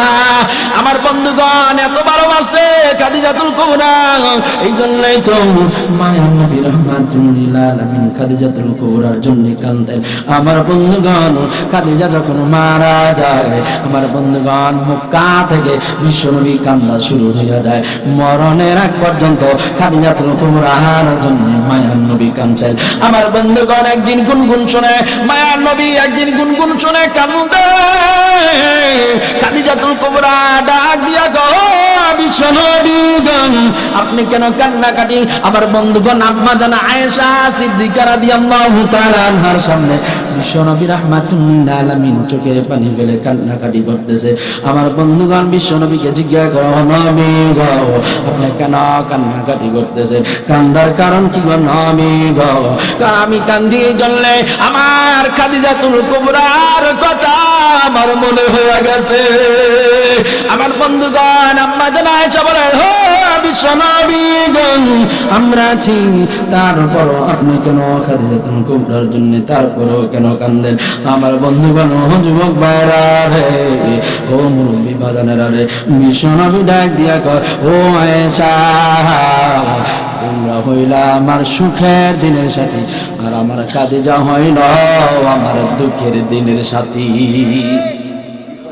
আমার বন্ধুগণ এত ভালোবাসে খাদিজাতুল কুবরা, এই জন্যই তো মায়া নবী রাহমাতুল লিল আলামিন খাদিজাতুল কুবরার জন্য কাঁদেন। আমার বন্ধুগণ খাদিজা যখন মারা যায় আমার বন্ধুগণ মক্কা থেকে বিশ্বনবী কান্না শুরু হয়ে যায়। মরণের আগ পর্যন্ত খাদিজাতুল কুবরার জন্য মায়ার নবী কাঁদছেন। আমার বন্ধুগণ একদিন গুনগুন শুনে মায়ার নবী একদিন গুনগুন শুনে কান্দে। খাদিজাতুল কুবরা ডাক দিয়া গো বিশ্বনবীগণ আপনি কেন কান্নাকাটি? আমার বন্ধুগণ আম্মা জান আয়েশা সিদ্দিকা রাদিয়াল্লাহু তাআলা আনহার সামনে বিশ্বনবী রাহমাতুল লিল আলামিন চোখের পানি ফেলে কান্নাকাটি করতেছে। আমার বন্ধুগণ বিশ্বনবীকে জিজ্ঞাসা করো, নবী গো আপনি কেন কান্নাকাটি করতেছেন? কান্দার কারণ কি গো নবী গো? আমি কান্দি জ্বললে আমার খাদিজাতুল কুবরার কথা আমার মনে হয়ে গেছে। আমার বন্ধুগণ আম্মা জান আয়েশা বলেন, ও বিশ্বনবীগণ আমরা আছি তারপর আপনি কেন খাদিজাতুল কুবরার জন্য তারপরও কেন কান্দেন? আমার বন্ধুগণ ও যুবক ভাইরা রে, ও মুরব্বী বাজানেরা রে, বিশ্বনবী ডাক দিয়া কর, ও আয়েশা তোমরা হইলা আমার সুখের দিনের সাথী আর আমার খাদিজা হইল আমার দুঃখের দিনের সাথী।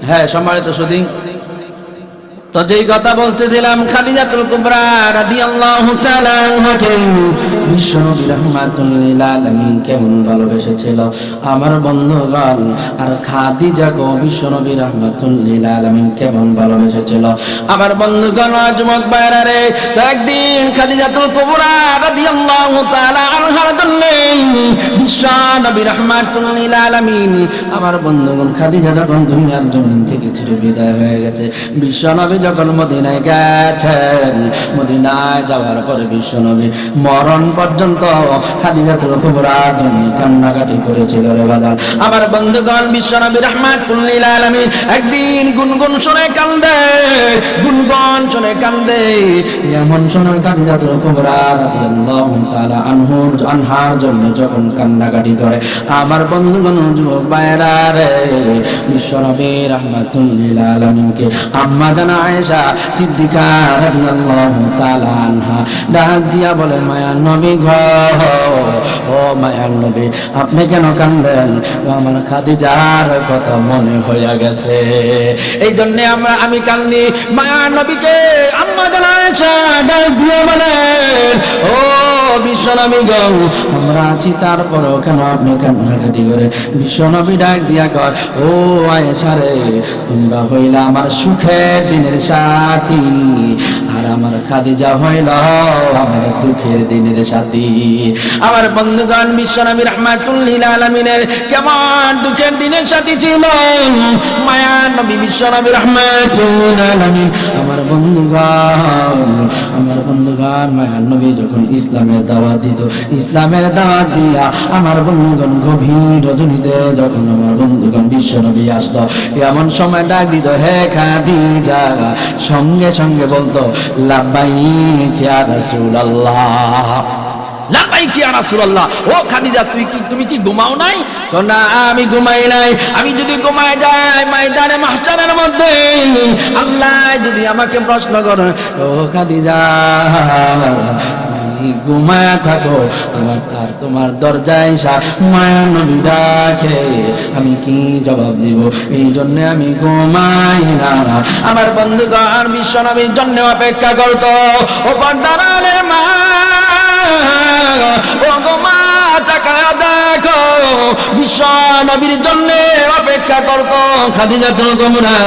হ্যাঁ সম্মানিত সুধী, তো যেই কথা বলতে দিলাম খাদিজাতুল কুবরা রাদিয়াল্লাহু তাআলা আনহাকে বিশ্বনবী রাহমাতুল লিল আলামিন কেমন ভালোবেসেছিল আমার বন্ধুগণ। আর খাদিজাকে বিশ্বনবী রাহমাতুল লিল আলামিন কেমন ভালোবেসেছিল আমার বন্ধুগণ। যুবক ভাইরা রে, তো একদিন খাদিজাতুল কুবরা রাদিয়াল্লাহু তাআলা আনহার জন্য বিশ্বনবী রাহমাতুল লিল আলামিন আমার বন্ধুগণ খাদিজা যখন দুনিয়ার জমিন থেকে ছেড়ে বিদায় হয়ে গেছে, বিশ্বনবী যখন মদিনায় গেছেন, মদিনায় যাওয়ার পরে বিশ্বনবী মরণ পর্যন্ত খাদিজাতুল কুবরার জন্য কান্নাকাটি করেছিল রে বাজার। আমার বন্ধুগণ বিশ্বনবী রাহমাতুল লিল আলামিন একদিন গুনগুন শুনে কান্দে, গুনগুন শুনে কান্দে। এমন শুনে খাদিজাতুল কুবরা রাদিয়াল্লাহু তাআলা আনহার জন্য যখন কান্নাকাটি করে আমার বন্ধুগণ যুবক ভাইরা রে, বিশ্বনবী রাহমাতুল লিল আলামিনকে আম্মা জান আয়েশা সিদ্দিকা রাদিয়াল্লাহু তাআলা আনহা ডাক দিয়া বলে, মায়ার নবী গো, ও মায়ার নবী আপনি কেন কাঁদেন? আমার খাদিজার কথা মনে হইয়া গেছে, এই জন্য আমি কান্দি। মায়ার নবীকে আম্মা জান আয়েশা ডাক দিয়া বলেন, ও বিশ্বনবী গো আমরা আছি তারপরও কেন আপনি কান্নাকাটি করে? বিশ্বনবী ডাক দিয়া কর, ও আয়েশা রে তোমরা হইলা আমার সুখের দিনের সাথী আর আমার খাদিজা হইল আমার দুঃখের দিনের সাথী। আমার বন্ধুগণ, বিশ্বনবী রাহমাতুল লিল আলামিনের কেমন দুঃখের দিনের সাথী ছিল মায়ার নবী বিশ্বনবী রাহমাতুল লিল আলামিন। আমার বন্ধুগণ মায়ার নবী যখন ইসলামের দাওয়াত দিত, ইসলামের দাওয়াত দিয়া আমার বন্ধুগণ গভীর রজনীতে যখন আমার বন্ধুগণ বিশ্বনবী আসতো, এমন সময় ডাক দিত, হে খাদিজা, সঙ্গে সঙ্গে বলতো লাব্বাইক ইয়া রাসূলুল্লাহ, লাব্বাইক ইয়া রাসূলুল্লাহ। ও খাদিজা, তুমি কি ঘুমাও নাই? না, আমি ঘুমাই নাই। আমি যদি ঘুমাই যাই ময়দানে মাহশারের মধ্যে, আল্লাহ যদি আমাকে প্রশ্ন করে, ও খাদিজা ঘুমায়া থাকো, তোমার দরজায় মায়া নবী ডাকে, আমি কি জবাব দিব? এই জন্য আমি ঘুমাই না। আমার বন্ধুগণ বিশ্বনবীর জন্য অপেক্ষা করতো। ও পর্দার মা, ও গো মা, তাকায়া দেখো, বিশ্বনবীর জন্য অপেক্ষা করতো খাদিজাতুল কুবরা।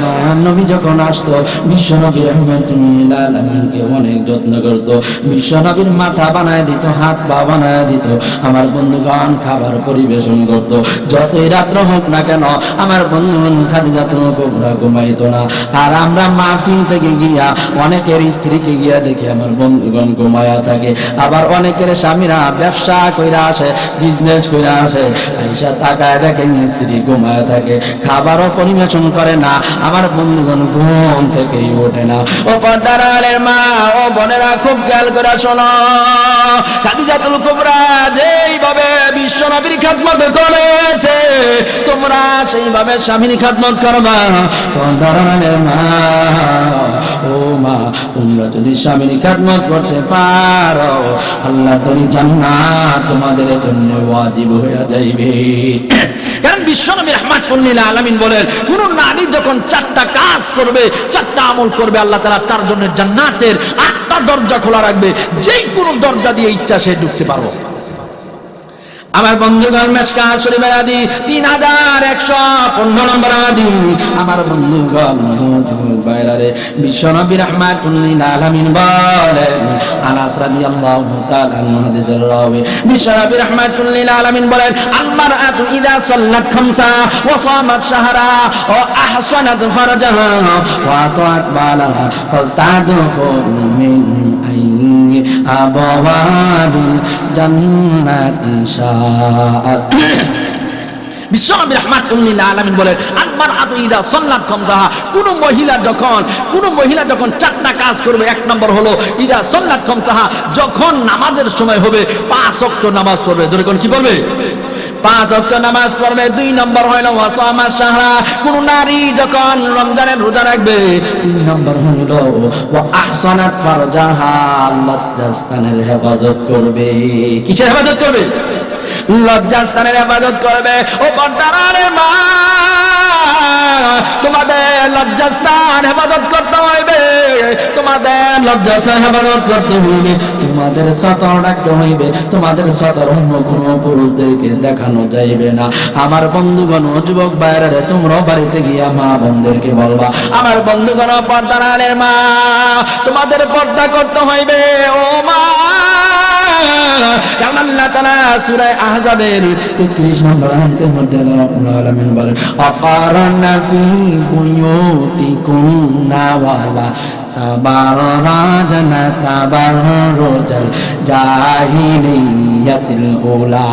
মায়ার নবী যখন আসতো, বিশ্বনবী রাহমাতুল লিল আলামিনকে অনেক যত্ন করতো। বিশ্বনবীর মাথা বানায় দিত, হাত পা বানায় দিত। আমার বন্ধুগণ খাবার পরিবেশন করতো। যতই রাত্র হোক না কেন আমার বন্ধুগণ খাদিজাতুল কুবরা ঘুমাইতো না। আর আমরা মাহফিল থেকে গিয়া অনেকের স্ত্রীকে গিয়া দেখি আমার বন্ধুগণ ঘুমায়া থাকে। আবার অনেকের স্বামীরা ব্যবসা কইরা আসে, বিজনেস কইরা আসে, আইসা তাকায় দেখেন স্ত্রী ঘুমায়া থাকে, খাবারও পরিবেশন করে না। আমার বন্ধুগণ ঘুম থেকেই ওঠে না। ও পর্দার মা, ও বোনেরা, খুব খেয়াল করে শোনো, খাদিজাতুল কুবরা যেইভাবে বিশ্বনবীর খেদমত করেছে, তোমরা সেইভাবে স্বামীর খেদমত করবা। পর্দার মা, ও মা, তোমরা যদি স্বামীর খেদমত করতে পারো, আল্লাহ তুমি জান্নাত তোমাদের জন্য ওয়াজিব হয়ে যাইবে। কারণ বিশ্বনবী রাহমাতুল লিল আলামিন বলেন, কোন নারী যখন 4টা কাজ করবে, 4টা আমল করবে, আল্লাহ তাআলা তার জন্য জান্নাতের 8টা দরজা খোলা রাখবে, যেই কোনো দরজা দিয়ে ইচ্ছা সে ঢুকতে পারবে। আমার বন্ধুগণ মিশকাত শরীফের হাদিস 3115 নম্বর হাদিস। আমার বন্ধুগণ বাইরে বিশ্বনবী রাহমাতুল লিল আলামিন বলেন, আনাস রাদিয়াল্লাহু তাআলা আনহু হাদিসের রাবী, বিশ্বনবী রাহমাতুল লিল আলামিন বলেন, আল মারআতু ইযা সাল্লাত খামসা ওয়া সামাত শাহরা ওয়া আহসানাত ফারজাহা ওয়া আতাত বালাহা ফালতাদখুল মিন আইয়ি আবওয়াবিল জান্নাতি বিশ্বনবী রাহমাতুল লিল আলামিন বলেন, আল মারআতু ইযা সাল্লাত খামসাহা, কোন মহিলা যখন 4টা কাজ করবে, 1 নম্বর হলো ইযা সাল্লাত খামসাহা, যখন নামাজের সময় হবে 5 ওয়াক্ত নামাজ পড়বে। জোরে কোন কি বলবে? 5 ওয়াক্ত নামাজ পড়বে। 2 নম্বর হলো ওয়াসামা শাহরা, কোন নারী যখন রমজানের রোজা রাখবে। 3 নম্বর হলো ওয়া আহসানাত ফারজাহা, লজ্জাস্থানের হেফাজত করবে। কিসের হেফাজত করবে? লজ্জাস্থানের হেফাজত করবে। ও পর্দার মা, তোমাদের লজ্জাস্থান হেফাজত করতে হইবে, তোমাদের লজ্জাস্থান হেফাজত করতে হইবে, তোমাদের সতর রাখতে হইবে, তোমাদের সতর অন্য কোনো পুরুষদেরকে দেখানো যাইবে না। আমার বন্ধুগণ যুবক ভাইরা, তোমরা বাড়িতে গিয়া মা বোনদেরকে বলবা, আমার বন্ধুগণ পর্দার মা, তোমাদের পর্দা করতে হইবে। ও মা, আল্লাহ তাআলা সূরা আহজাবের 33 নম্বর আয়াতের মধ্যে রব্বুল আলামিন বলেন, আকারনা ফি বুয়ুতিকুন্না ওয়ালা তাবাররাজনা তাবাররুজাল জাহিলিয়াতিল উলা।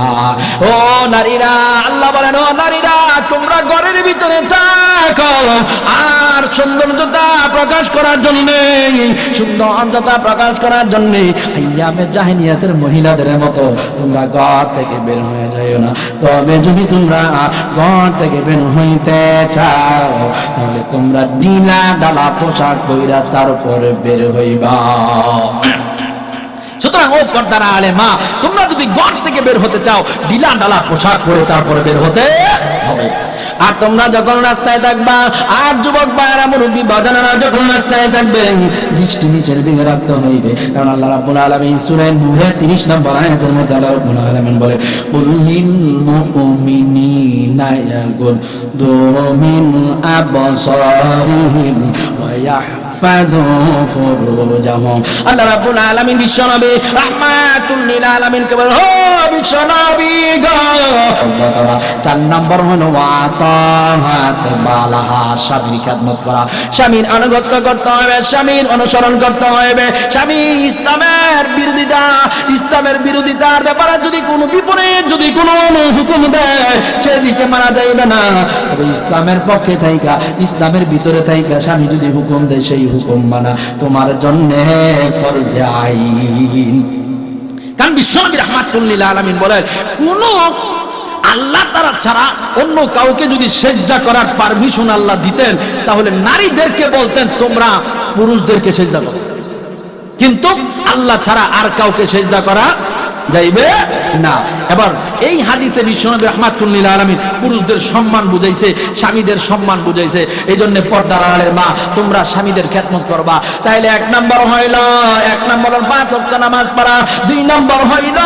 ও নারীরা, আল্লাহ বলেন, ও নারীরা, তোমরা ঘরের ভিতরে থাকো আর সৌন্দর্যতা প্রকাশ করার জন্য, সৌন্দর্যতা প্রকাশ করার জন্য আইয়ামে জাহিলিয়াতের মহিলাদের মতো তোমরা ঘর থেকে বের হয়ে যাও না। তবে যদি তোমরা ঘর থেকে বের হইতে চাও, তাহলে তোমরা ঢিলা ঢালা পোশাক পইরা তারপরে বের হইবা। সুতরাং ও পর্দার আলেমা, তোমরা যদি ঘর থেকে বের হতে চাও, ঢিলা ঢালা পোশাক পরে তারপরে বের হতে হবে। আর তোমরা যখন রাস্তায় থাকবা, আর যুবক ভাইরা মুরব্বী বাজানারা যখন রাস্তায় থাকবেন, দৃষ্টি নিচের দিকে রাখতে হইবে। কারণ আল্লাহ রাব্বুল আলামিন সূরা নূরের 30 নম্বর আয়াতের মধ্যে আল্লাহ রাব্বুল আলামিন বলে, কুল্লিল মুমিনিনা ইয়াগুদ্দু মিন আবসারিহিম ওয়া ফুরুজাহুম। আল্লাহ রাব্বুল আলামিন বিশ্বনবী রাহমাতুল লিল আলামিনকে বলেন, ও বিশ্বনবী গো, 4 নম্বর হলো ওয়াতাহাত বালাহা, স্বামীর খেদমত করা, স্বামীর আনুগত্য করতে হবে, স্বামীর অনুসরণ করতে হবে। স্বামী ইসলামের বিরোধিতার ব্যাপারে যদি কোনো বিপরীত যদি কোনো হুকুম দেয় সেদিকে মানা যাইবে না। তবে ইসলামের পক্ষে থাইকা, ইসলামের ভিতরে থাইকা স্বামী যদি হুকুম দেয় সেই হুকুম মানা তোমার জন্য ফরজে আইন। কারণ বিশ্বনবী রাহমাতুল লিল আলামিন বলেন, কোন আল্লাহ তাআলা ছাড়া অন্য কাউকে যদি সেজদা করার পারমিশন আল্লাহ দিতেন তাহলে নারীদেরকে বলতেন তোমরা পুরুষদেরকে সেজদা করো, কিন্তু আল্লাহ ছাড়া আর কাউকে সেজদা করা যাইবে না। এবার এই হাদিসে বিশ্বনবী রাহমাতুল লিল আলামিন পুরুষদের সম্মান বুঝাইছে, স্বামীদের সম্মান বুঝাইছে। এই জন্য পর্দার আড়ালের মা তোমরা স্বামীদের খেদমত করবা। তাইলে 1 নম্বর হইল 5 ওয়াক্ত নামাজ পড়া, 2 নম্বর হইল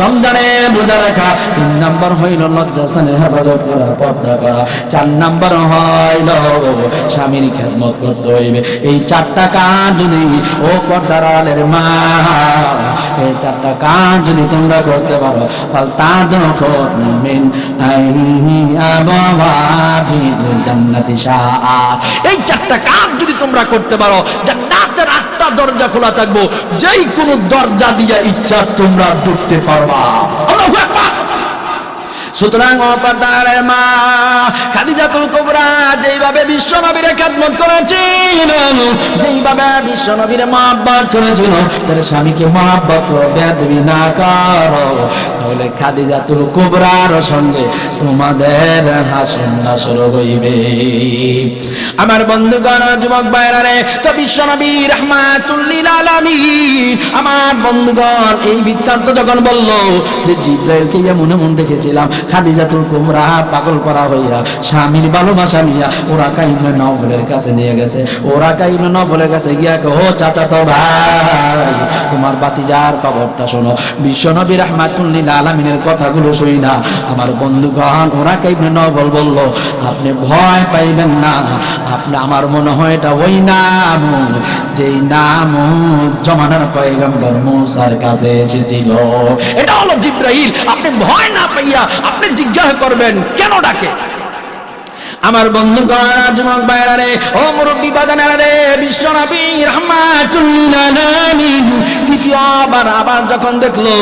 রমজানে রোজা রাখা, 3 নম্বর হইল লজ্জাস্থানে হেফাজত করা, পর্দা করা, 4 নম্বর হইল স্বামীর খেদমত করতে হইবে। এই 4টা কাজ যদি ও পর্দার আড়ালের মা, এই 4টা কাজ যদি তোমরা করতে পারো, ফালতাদখুলু মিন আইহি আবাওয়াবিল জান্নাতি শাআ, এই 4টা কাজ যদি তোমরা করতে পারো জান্নাতের 8টা দরজা খোলা থাকবো, যেই কোন দরজা দিয়ে ইচ্ছা তোমরা ঢুকতে পারবা। আল্লাহু আকবার। সুতরাং পর্দার মা খাদিজাতুল কুবরা যেইভাবে বিশ্বনবীর খেদমত করেছিল, যেইভাবে বিশ্বনবীর মহব্বত করেছিল, তার স্বামীকে মহব্বত করো, বেয়াদবি না করো, তাহলে খাদিজাতুল কুবরার সঙ্গে তোমাদের হাসন নাসর হইবে। আমার বন্ধুগণ, যুবক ভাইরা রে, তো বিশ্বনবী রাহমাতুল লিল আলামিন, আমার বন্ধুগণ এই বৃত্তান্ত যখন বলল যে জিবরাইলকে যেমন মন দেখেছিলাম, খাদিজাতুল কুবরা পাগল করা হইয়া স্বামীর ভালোবাসা নিয়া ওরাকা ইবনে নওফলের কাছে নিয়ে গেছে। ওরাকা ইবনে নওফলের কাছে গিয়া ও চাচা তো ভাই, তোমার বাতিজার খবরটা শোনো। বিশ্বনবী রাহমাতুল লিল আলামিনের কথাগুলো শুই না আমার বন্ধুগণ, ওরাকা ইবনে নওফল বলল, আপনি ভয় পাইবেন না, আপনি, আমার মনে হয় এটা ওই নাম যেই নাম জমানার পয়গম্বর মুসার কাছে এসেছিল, এটা হলো জিবরাইল। আপনি ভয় না পাইয়া আপনি জিজ্ঞাসা করবেন কেন ডাকে। আমার বন্ধুগণ, যুবক ভাইরা রে, ও মুরব্বি বাজানেরা রে, বিশ্বনবী রাহমাতুল লিল আলামিন দ্বিতীয়বার আবার যখন দেখলো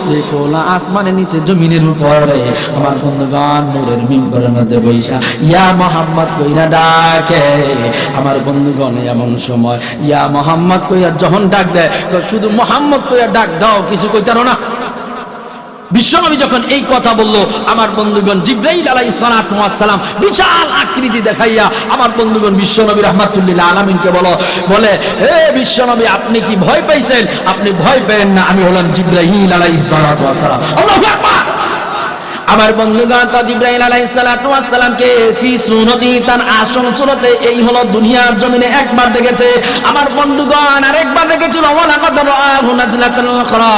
যে খোলা আসমানের নিচে জমিনের উপরে আমার বন্ধুগণ নূরের মিম্বরের মধ্যে বৈশা ইয়া মুহাম্মদ কইরা ডাকে। আমার বন্ধুগণ এমন সময় ইয়া মুহাম্মদ কইরা যখন ডাক দেয়, শুধু মুহাম্মদ কইরা ডাক দাও, কিছু কইতারো না। বিশ্বনবী যখন এই কথা বলল, আমার বন্ধুগণ জিবরাইল আলাইহিস সালাতু ওয়াস সালাম বিশাল আকৃতি দেখাইয়া আমার বন্ধুগণ বিশ্বনবী রাহমাতুল লিল আলামিনকে বলে, হে বিশ্বনবী, আপনি কি ভয় পাইছেন? আপনি ভয় পেন না, আমি হলাম জিবরাইল আলাইহিস সালাতু ওয়াস সালাম। আল্লাহু আকবার। আমার বন্ধুগণ, তো জিবরাইল আলাইহিস সালাতু ওয়াস সালামকে ফি সুরতি, তার আসল সুরতে এই হলো দুনিয়ার জমিনে একবার দেখেছে। আমার বন্ধুগণ আরেকবার দেখেছিল ওয়ালা কদর আহু নাজলাতুল উখরা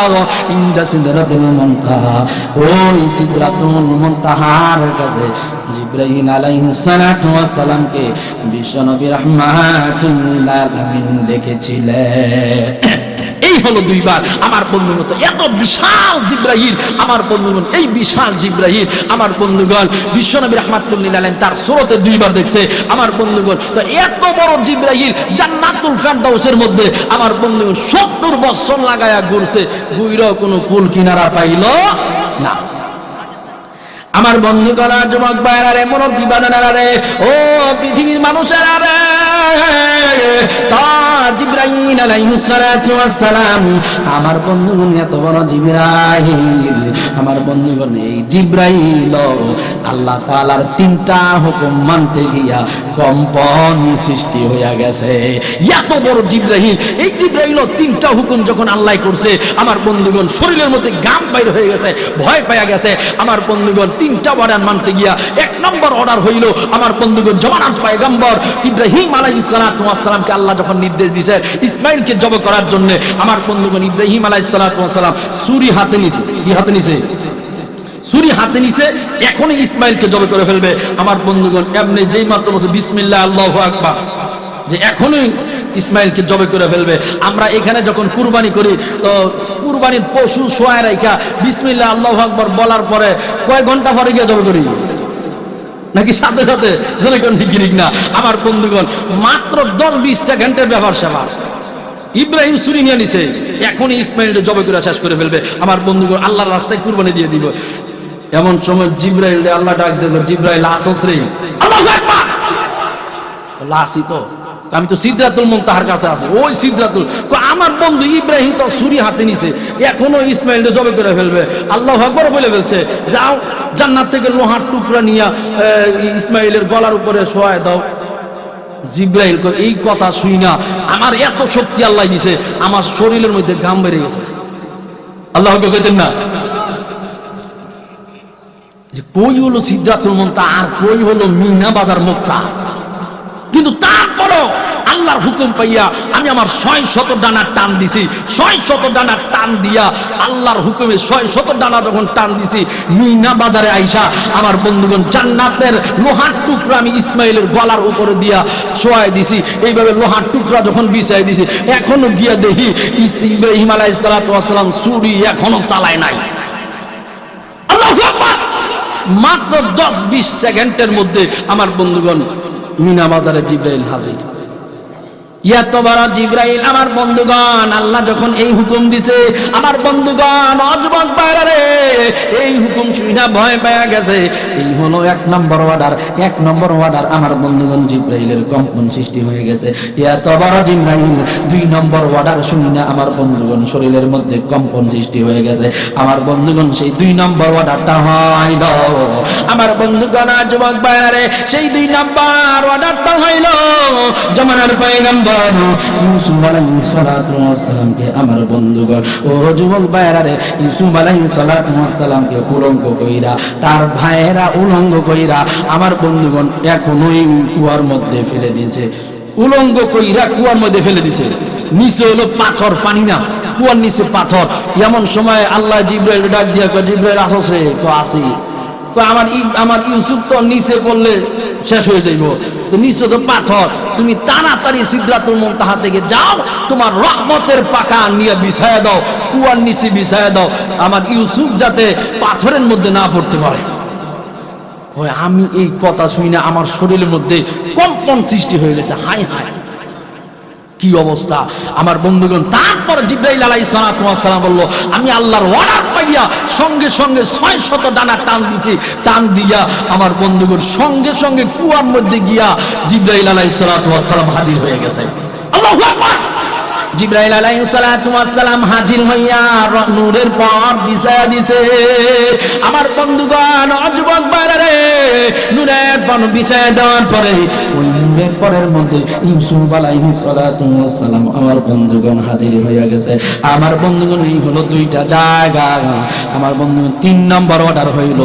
ইনদা সিদরাতুল মুনতাহা, ওই সিদরাতুল মুনতাহার কাছে জিবরাইল আলাইহিস সালাতু ওয়াস সালামকে বিশ্বনবী রাহমাতুল লিল আলামিন দেখেছিলেন। এই হলো 2 বার। আমার বন্ধুগণ, তো এত বিশাল জিবরাইল, আমার বন্ধুগণ এই বিশাল জিবরাইল আমার বন্ধুগণ বিশ্বনবী রাহমাতুল লিল আলামিন তার সুরতে 2 বার দেখছে। আমার বন্ধুগণ, তো এত বড় জিবরাইল জান্নাতুল ফেরদাউসের মধ্যে আমার বন্ধুগণ 70 বছর লাগায়া ঘুরছে, ঘুইরাও কোনো কুল কিনারা পাইল না। আমার বন্ধুগণ, যুবক ভাইরা রে, মুরব্বি বানারা রে, ও পৃথিবীর মানুষেরা রে, তা জিবরাইল আলাইহিস সালাতু ওয়াস সালাম আমার বন্ধুগণ এত বড় জিবরাইল, আমার বন্ধুগণ এই জিবরাইল আল্লাহ তাআলার 3টা হুকুম মানতে গিয়া কম্পন সৃষ্টি হইয়া গেছে। এত বড় জিবরাইল, এই জিবরাইল 3টা হুকুম যখন আল্লাহ করছে, আমার বন্ধুগণ শরীরের মধ্যে ঘাম বাইর হয়ে গেছে, ভয় পাইয়া গেছে। আমার বন্ধুগণ 3টা অর্ডার মানতে গিয়া 1 নম্বর অর্ডার হইল আমার বন্ধুগণ জমানাত পয়গম্বর ইব্রাহিম আলাইহিস সালাতু ওয়াস সালামকে আল্লাহ যখন নির্দেশ দিয়েছে ইসমাইলকে জবাই করার জন্য, আমার বন্ধুগণ ইব্রাহিম আলাইহিস সালাতু ওয়াস সালাম ছুরি হাতে নিছে। কি হাতে নিছে? ছুরি হাতে নিছে, এখনই ইসমাইলকে জবে করে ফেলবে। আমার বন্ধুগণ এমনি যেই মাত্র বলছে বিসমিল্লাহ আল্লাহু আকবার, যে এখনই ইসমাইলকে জবে করে ফেলবে। আমরা এখানে যখন কুরবানি করি তো কুরবানির পশু শোয়ায় রাখা বিসমিল্লাহ আল্লাহু আকবার বলার পরে কয় ঘন্টা পরে গিয়ে জবে করি, নাকি সাথে সাথে? ঠিক না আমার বন্ধুগণ, মাত্র 10-20 সেকেন্ডের ব্যাপার সেবা। ইব্রাহিম ছুরি নিয়ে নিছে, এখনই ইসমাইলকে জবে করে শেষ করে ফেলবে। আমার বন্ধুগণ আল্লাহর রাস্তায় কুরবানি দিয়ে দিব। এমন সময় জিব্রাইল আল্লাহ ডাক দেবে, জিব্রাইল আসস রে। আল্লাহু আকবার, লাসি তো আমি তো সিদরাতুল মুনতাহার কাছে আছে, ওই সিদরাতুল। আমার বন্ধু ইব্রাহিম তো ছুরি হাতে নিছে, এখনো ইসমাইলকে জবে করে ফেলবে। আল্লাহু আকবার বলে ফেলছে, যাও জান্নাত থেকে লোহার টুকরা নিয়ে ইসমাইলের গলার উপরে শোয়ায় দাও। জিব্রাইল এই কথা শুই না আমার এত শক্তি আল্লাহ দিছে, আমার শরীরের মধ্যে ঘাম বেড়ে গেছে। আল্লাহ কইতেন না যে কই হলো সিদরাতুল মুনতাহা আর কই হলো মিনা বাজার মক্কা, কিন্তু তারপরও আল্লাহর হুকুম পাইয়া আমি আমার 600 ডানা টান দিছি। 600 ডানা টান দিয়া আল্লাহর হুকুমে 600 ডানা যখন টান দিছি, মিনা বাজারে আইসা আমার বন্ধুগণ জান্নাতের লোহার টুকরা আমি ইসমাইলের গলার উপরে দিয়া শোয়াই দিছি। এইভাবে লোহার টুকরা যখন বিছাই দিছি, এখনো গিয়া দেখি ইব্রাহিম আলাইহিস সালাতু ওয়াস সালাম ছুরি এখনো চালায় নাই। আল্লাহু আকবার, মাত্র 10-20 সেকেন্ডের মধ্যে আমার বন্ধুগণ মিনা বাজারে জিব্রাইল হাজির। এত বড় জিব্রাইল আমার বন্ধুগণ, আল্লাহ যখন এই হুকুম দিছে, আমার বন্ধুগণ অযুবক ভাইরা রে, এই হুকুম শুনে ভয় পেয়ে গেছে। এই হলো 1 নম্বর অর্ডার। 1 নম্বর অর্ডার আমার বন্ধুগণ জিব্রাইলের কম্পন সৃষ্টি হয়ে গেছে। এত বড় জিব্রাইল 2 নম্বর অর্ডার শুনে আমার বন্ধুগণ শরীরের মধ্যে কম্পন সৃষ্টি হয়ে গেছে। আমার বন্ধুগণ সেই 2 নম্বর অর্ডারটা হইল আমার বন্ধুগণ যুবক ভাইরা রে, সেই 2 নম্বর অর্ডারটা হইল জামানার পয়গম্বর ইউসুফ আলাইহিস সালাতু ওয়াস সালামকে আমার বন্ধুগণ ও যুবক ভাইরা রে, ইউসুফ আলাইহিস সালাতু ওয়াস সালামকে উলঙ্গ কইরা তার ভাইয়েরা উলঙ্গ কইরা আমার বন্ধুগণ এখনোই কুয়ার মধ্যে ফেলে দিয়েছে। উলঙ্গ কইরা কুয়ার মধ্যে ফেলে দিয়েছে। নিচে হলো পাথর, পানি না, কুয়ার নিচে পাথর। এমন সময় আল্লাহ জিব্রাইল ডাক দিয়া কয়, জিব্রাইল আসো রে? তো আসি। আমার ইউসুফ তো নিচে পড়লে শেষ হয়ে যাইব, তো নিচে তো পাথর, তুমি তাড়াতাড়ি সিদরাতুল মুনতাহা থেকে যাও, তোমার রহমতের পাকা নিয়ে বিছায়া দাও, কুয়ার নিচে বিছায়া দাও, আমার ইউসুফ যাতে পাথরের মধ্যে না পড়তে পারে। আমি এই কথা শুই না আমার শরীরের মধ্যে কম্পন সৃষ্টি হয়ে গেছে। হায় হায়, কি অবস্থা আমার বন্ধুগণ। তারপর জিব্রাইল আলাইহিস সালাতু ওয়াস সালাম বলল, আমি আল্লাহর অর্ডার পাইয়া সঙ্গে সঙ্গে 600 ডানা টান দিছি। টান দিয়া আমার বন্ধুগণ সঙ্গে সঙ্গে কুয়ার মধ্যে গিয়া জিব্রাইল আলাইহিস সালাতু ওয়াস সালাম হাজির হয়ে গেছে। আল্লাহু আকবার, জিব্রাইল আলাইহিস সালাতু ওয়াস সালাম হাজির হইয়া নূরের পর বিছায়া দিছে। আমার বন্ধুগণ যুবক ভাইরা রে, নূরের পর বিছায়া দেওয়ার পরে ওই নূরের পরের মধ্যে ইউসুফ আলাইহিস সালাতু ওয়াস সালাম আমার বন্ধুগণ হাজির হইয়া গেছে। আমার বন্ধুগণ এই হলো 2টা জায়গা। আমার বন্ধুগণ 3 নম্বর অর্ডার হইল,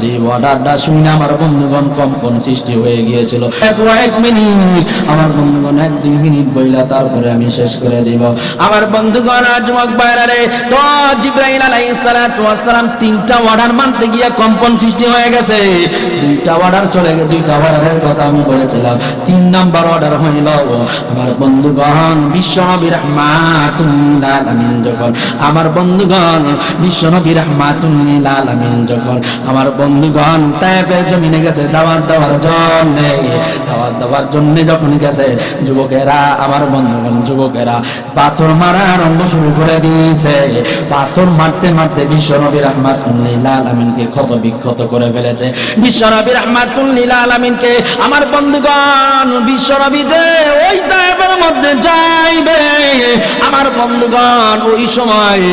যে অর্ডারটা শুনে আমার বন্ধুগণ কম্পন সৃষ্টি হয়ে গিয়েছিল। 1 মিনিট আমার বন্ধুগণ 1-2 মিনিট বইলা তারপরে আমি শেষ করে দিব। আমার বন্ধুগণ যুবক ভাইরা রে, তো জিব্রাইল আলাইহিস সালাতু ওয়াস সালাম 3টা অর্ডার মানতে গিয়ে কম্পন সৃষ্টি হয়ে গেছে। 2টা অর্ডার চলে গেছে। 2টা অর্ডারের কথা আমি বলেছিলাম। 3 নম্বর অর্ডার হইল আমার বন্ধুগণ বিশ্বনবী রাহমাতুল লিল আলামিন যখন আমার বন্ধুগণ বিশ্বনবী রাহমাতুল লিল আলামিন যখন আমার বন্ধুগণ তায়েফের জমিনে গেছে দাওয়াত দেওয়ার জন্য যখন গেছে, যুবকেরা আমার বন্ধুগণ যুবকেরা পাথর মারা আরম্ভ শুরু করে দিয়েছে। পাথর মারতে মারতে বিশ্বনবী রাহমাতুল লিল আলামিনকে ক্ষত বিক্ষত করে ফেলেছে। বিশ্বনবী রাহমাতুল লিল আলামিনকে আমার বন্ধুগণ বিশ্বনবী যে ওই তায়েফের মধ্যে যাইবে, আমার বন্ধুগণ ওই সময়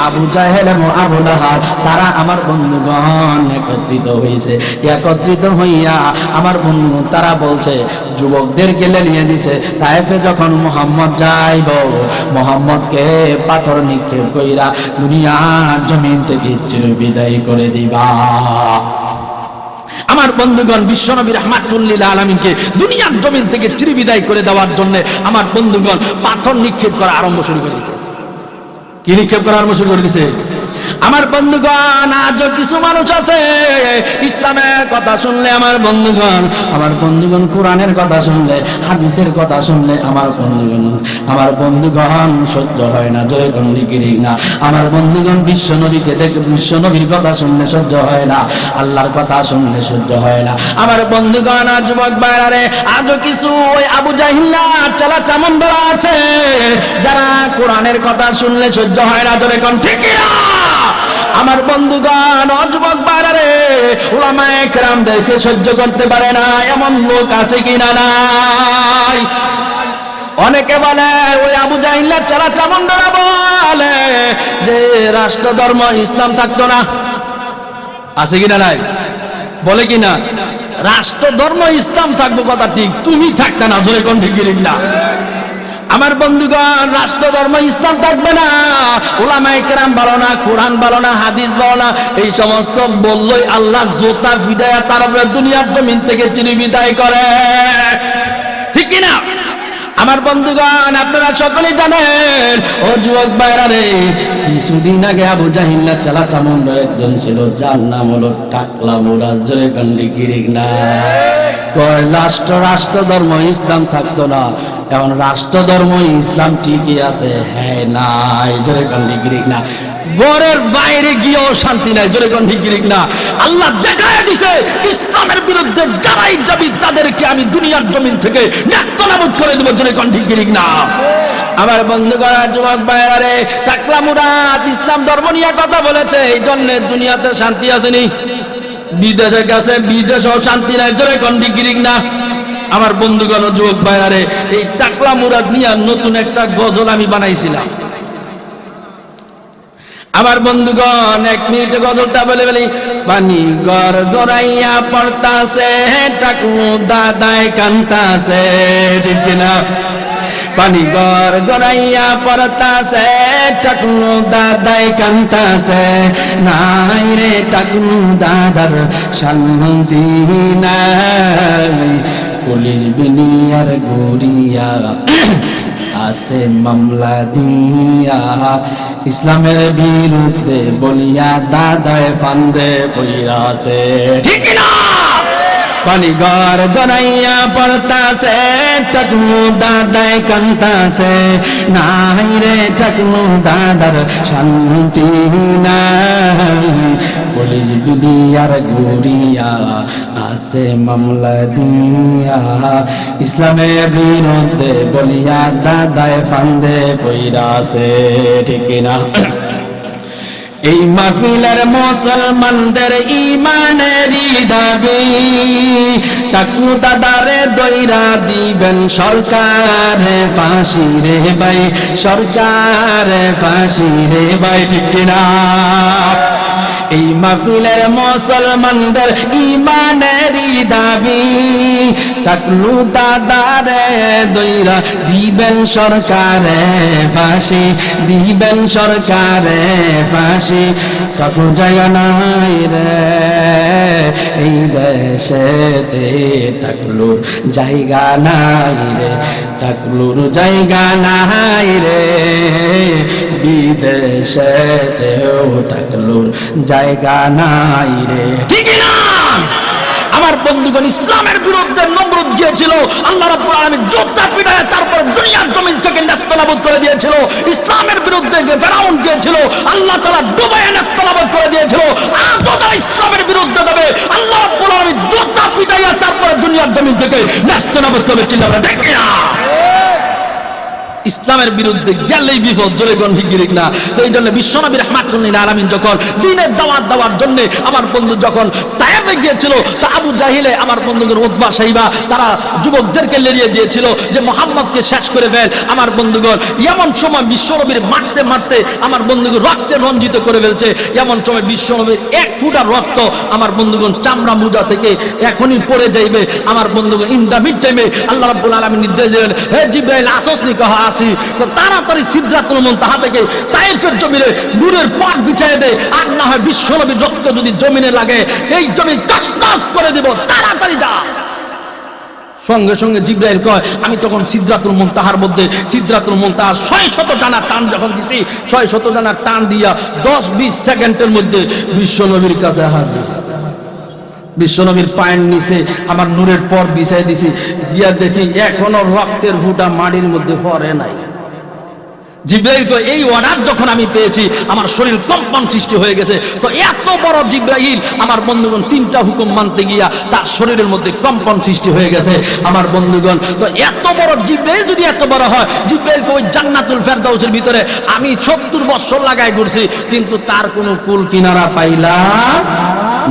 আবু জাহেল এবং আবু লাহাব তারা আমার বন্ধুগণ একত্রিত হয়েছে। একত্রিত হইয়া আমার বন্ধুগণ তারা বলছে, যুবকদেরকে নিয়ে দিছে তায়েফে যখন মুহাম্মদ যাইব, মুহাম্মদকে পাথর নিক্ষেপ কইরা দুনিয়ার জমিন থেকে চিরবিদায় করে দিবা। আমার বন্ধুগণ বিশ্বনবী রাহমাতুল লিল আলামিনকে দুনিয়ার জমিন থেকে চিরবিদায় করে দেওয়ার জন্য আমার বন্ধুগণ পাথর নিক্ষেপ করা আরম্ভ শুরু করে দিয়েছে। কি নিক্ষেপ করা আরম্ভ শুরু করে দিয়েছে? আমার বন্ধুগণ, আজও কিছু মানুষ আছে ইসলামের কথা শুনলে, আমার বন্ধুগণ কোরআনের কথা শুনলে, হাদিসের কথা শুনলে আমার বন্ধুগণ সহ্য হয় না। জয় গন্ডিগিরি না। আমার বন্ধুগণ বিশ্ব নবীর কথা শুনলে সহ্য হয় না, আল্লাহর কথা শুনলে সহ্য হয় না। আমার বন্ধুগণ, আর যুবক ভাইরা, আজও কিছু ওই আবু জাহিল্লা চালা চামুন্ডরা আছে যারা কোরআনের কথা শুনলে সহ্য হয় না। জোরে কোন ঠিক না? আমার বন্ধুগণ, যুবক ভাইরা, উলামায়ে কেরামদেরকে সহ্য করতে পারে না এমন লোক আছে কিনা? নাই। অনেকে বলে ওই আবু জাহিল্লা চালা চামুন্ডরা বলে যে রাষ্ট্র ধর্ম ইসলাম থাকতো না, আছে কিনা? নাই। বলে কিনা রাষ্ট্র ধর্ম ইসলাম থাকবো, কথা ঠিক, তুমি থাকতে না। জোরে কোন ঠিক না? আমার বন্ধুগণ, রাষ্ট্র ধর্ম ইসলাম থাকবে না, উলামায়ে কেরাম ভালো না, কোরআন ভালো না, হাদিস ভালো না, এই সমস্ত বললই আল্লাহ জোতা ফিদায়া তারপরে দুনিয়ার জমিন থেকে চিনি বিদায় করে, ঠিক কিনা? আমার বন্ধুগণ, আপনারা সকলেই জানেন, ও যুবক ভাইরা রে, কিছুদিন আগে আবু জাহিল্লা চালা চামুন্ডা একজন ছিল, যার নাম হলো টাকলা মুরাদ। জোরে গন্ডি গিরিক না। কয় রাষ্ট্র ধর্ম ইসলাম থাকতো না, এখন রাষ্ট্র ধর্ম ইসলাম ঠিকই আছে। হ্যাঁ, নাই। জোরে গন্ডি গিরিক না। ঘরের বাইরে গিয়েও শান্তি নাই। জোরে গন্ডি গিরিক না। আল্লাহ দেখায় দিছে ইসলামের বিরুদ্ধে যারাই যাবি তাদেরকে আমি দুনিয়ার জমিন থেকে নেস্তনাবুদ করে দেব। জোরে গন্ডি গিরিক না। আমার বন্ধুগণ, যুবক ভাইরা রে, টাকলা মুরাদ ইসলাম ধর্ম নিয়ে কথা বলেছে, এই জন্য দুনিয়াতে শান্তি আসেনি। বিদেশে গেছে, বিদেশেও শান্তি নাই। জোরে গন্ডি গিরিক না। আমার বন্ধুগণ, যুবক ভাইরা রে, এই টাকলা মুরাদ নিয়ে নতুন একটা গজল আমি বানাইছিলাম। আমার বন্ধুগণ, 1 মিনিট গজলটা বলে বলি। পানি গর গড়াইয়া পড়তাছে, টাকলু দাদায় কান্তাছে, ঠিক কিনা? পানি গর গড়াইয়া পড়তাছে, টাকলু দাদায় কান্তাছে, নাই রে টাকলু দাদার শান্তি নাই, পুলিশ বিনিয়ার গড়িয়া আছে মামলা দিয়া, ইসলামের বিরুদ্ধে বলিয়া দাদায় ফান্দে পইরা আছে, ঠিক না? পানি গর গড়াইয়া পড়তাছে, টাকলু দাদায় কান্তাছে, নাই রে টাকলু দাদার শান্তি নাই, পুলিশ বিডিআর গড়িয়া আছে মামলা দিয়া, ইসলামের বিরুদ্ধে বলিয়া দাদায় ফান্দে পইরা আছে, ঠিক না? এই মাহফিলের মুসলমানদের ইমানেরই দাবি, টাকলু দাদারে দইরা দিবেন সরকার ফাঁসি রে ভাই, সরকার ফাঁসি রে ভাই, ঠিক না? এই মাহফিলের মুসলমানদের ইমানেরই দাবি, টাকলু দাদারে দইরা দিবেন সরকারে ফাঁসি, দিবেন সরকারে ফাঁসি, টাকলু জায়গা নাই রে এই দেশেতে, টাকলুর জায়গা নাই রে, টাকলুর জায়গা নাই রে বিদেশেতেও, টাকলুর জায়গা নাই রে, ঠিক না? আমার বন্ধুগণ, ইসলামের বিরুদ্ধে নমরুদ গিয়েছিল, আল্লাহ রাব্বুল আলামিন জুতা পিটায় তারপর দুনিয়ার জমিন থেকে নেস্তনাবুদ করে দিয়েছিল। ইসলামের বিরুদ্ধে ফেরাউন গিয়েছিল, আল্লাহ তাআলা ডুবাইয়ে নেস্তনাবুদ করে দিয়েছিল। আদা ইসলামের বিরুদ্ধে যাবে, আল্লাহ রাব্বুল আলামিন জুতা পিটাইয়া তারপর দুনিয়ার জমিন থেকে নেস্তনাবুদ করে চিল্লাবেন, ঠিক না? ইসলামের বিরুদ্ধে গেলেই বিপদ। জোরে কোন ঠিক না? তো এই জন্য বিশ্বনবী রাহমাতুল্লিল আলামিন যখন দ্বীনের দাওয়াত দেওয়ার জন্য আমার বন্ধু যখন তায়েফে গিয়েছিল, তা আবু জাহিলে আমার বন্ধুদের উতবা সাইবা তারা যুবকদেরকে লেলিয়ে দিয়েছিল যে মুহাম্মদকে শেষ করে ফেল। আমার বন্ধুগণ, এমন সময় বিশ্বনবীর মারতে মারতে আমার বন্ধুগণ রক্তে রঞ্জিত করে ফেলছে, এমন সময় বিশ্বনবীর 1 ফোঁটা রক্ত আমার বন্ধুগণ চামড়া মুজা থেকে এখনই পড়ে যাইবে। আমার বন্ধুগণ, ইন দা মিড টাইমে আল্লাহ রাব্বুল আলামিন নির্দেশ দিলেন, হে জিবরাইল আসসনি কহা আসি, তো তাড়াতাড়ি সিদরাতুল মুনতাহা থেকে তায়েফের জমিনে নূরের পাট বিছায় দে, আর না হয় বিশ্বনবীর রক্ত যদি জমিনে লাগে এই জমি তছনছ করে দেব, তাড়াতাড়ি যা। সঙ্গে সঙ্গে জিবরাইল কয়, আমি তখন সিদরাতুল মুনতাহার মধ্যে, সিদরাতুল মুনতাহা 600 ডানা টান যখন দিছি, 600 ডানা টান দিয়া 10-20 সেকেন্ডের মধ্যে বিশ্বনবীর কাছে হাজির। বিশ্বনবীর পায়ের নিচে আমার নূরের পর বিছাই দিছি, গিয়া দেখি এখনো রক্তের ফুঁটা মাটির মধ্যে পড়ে নাই। জিবরাইল কয়, এই অর্ডার যখন আমি পেয়েছি আমার শরীর কম্পন সৃষ্টি হয়ে গেছে। তো এত বড় জিবরাইল আমার বন্ধুগণ 3টা হুকুম মানতে গিয়া তার শরীরের মধ্যে কম্পন সৃষ্টি হয়ে গেছে আমার বন্ধুগণ। তো এত বড় জিবরাইল যদি এত বড় হয়, জিবরাইলকে ওই জান্নাতুল ফেরদাউসের ভিতরে আমি 70 বছর লাগাই ঘুরছি, কিন্তু তার কোনো কুল কিনারা পাইলাম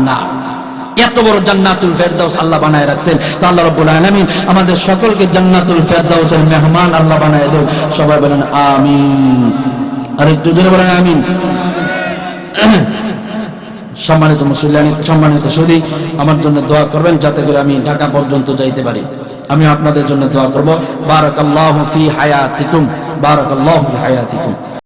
না। এত বড় জান্নাতুল ফেরদাউস আল্লাহ বানায় রাখছেন। তো আল্লাহ রাব্বুল আলামিন আমাদের সকলকে জান্নাতুল ফেরদাউসের মেহমান আল্লাহ বানায় দেন। সবাই বলেন আমিন, আর একটু জোরে বলেন আমিন। সম্মানিত মুসল্লি, সম্মানিত সুধী, আমার জন্য দোয়া করবেন যাতে করে আমি ঢাকা পর্যন্ত যাইতে পারি। আমি আপনাদের জন্য দোয়া করব। বারাকাল্লাহু ফি হায়াতিকুম, বারাকাল্লাহু ফি হায়াতিকুম।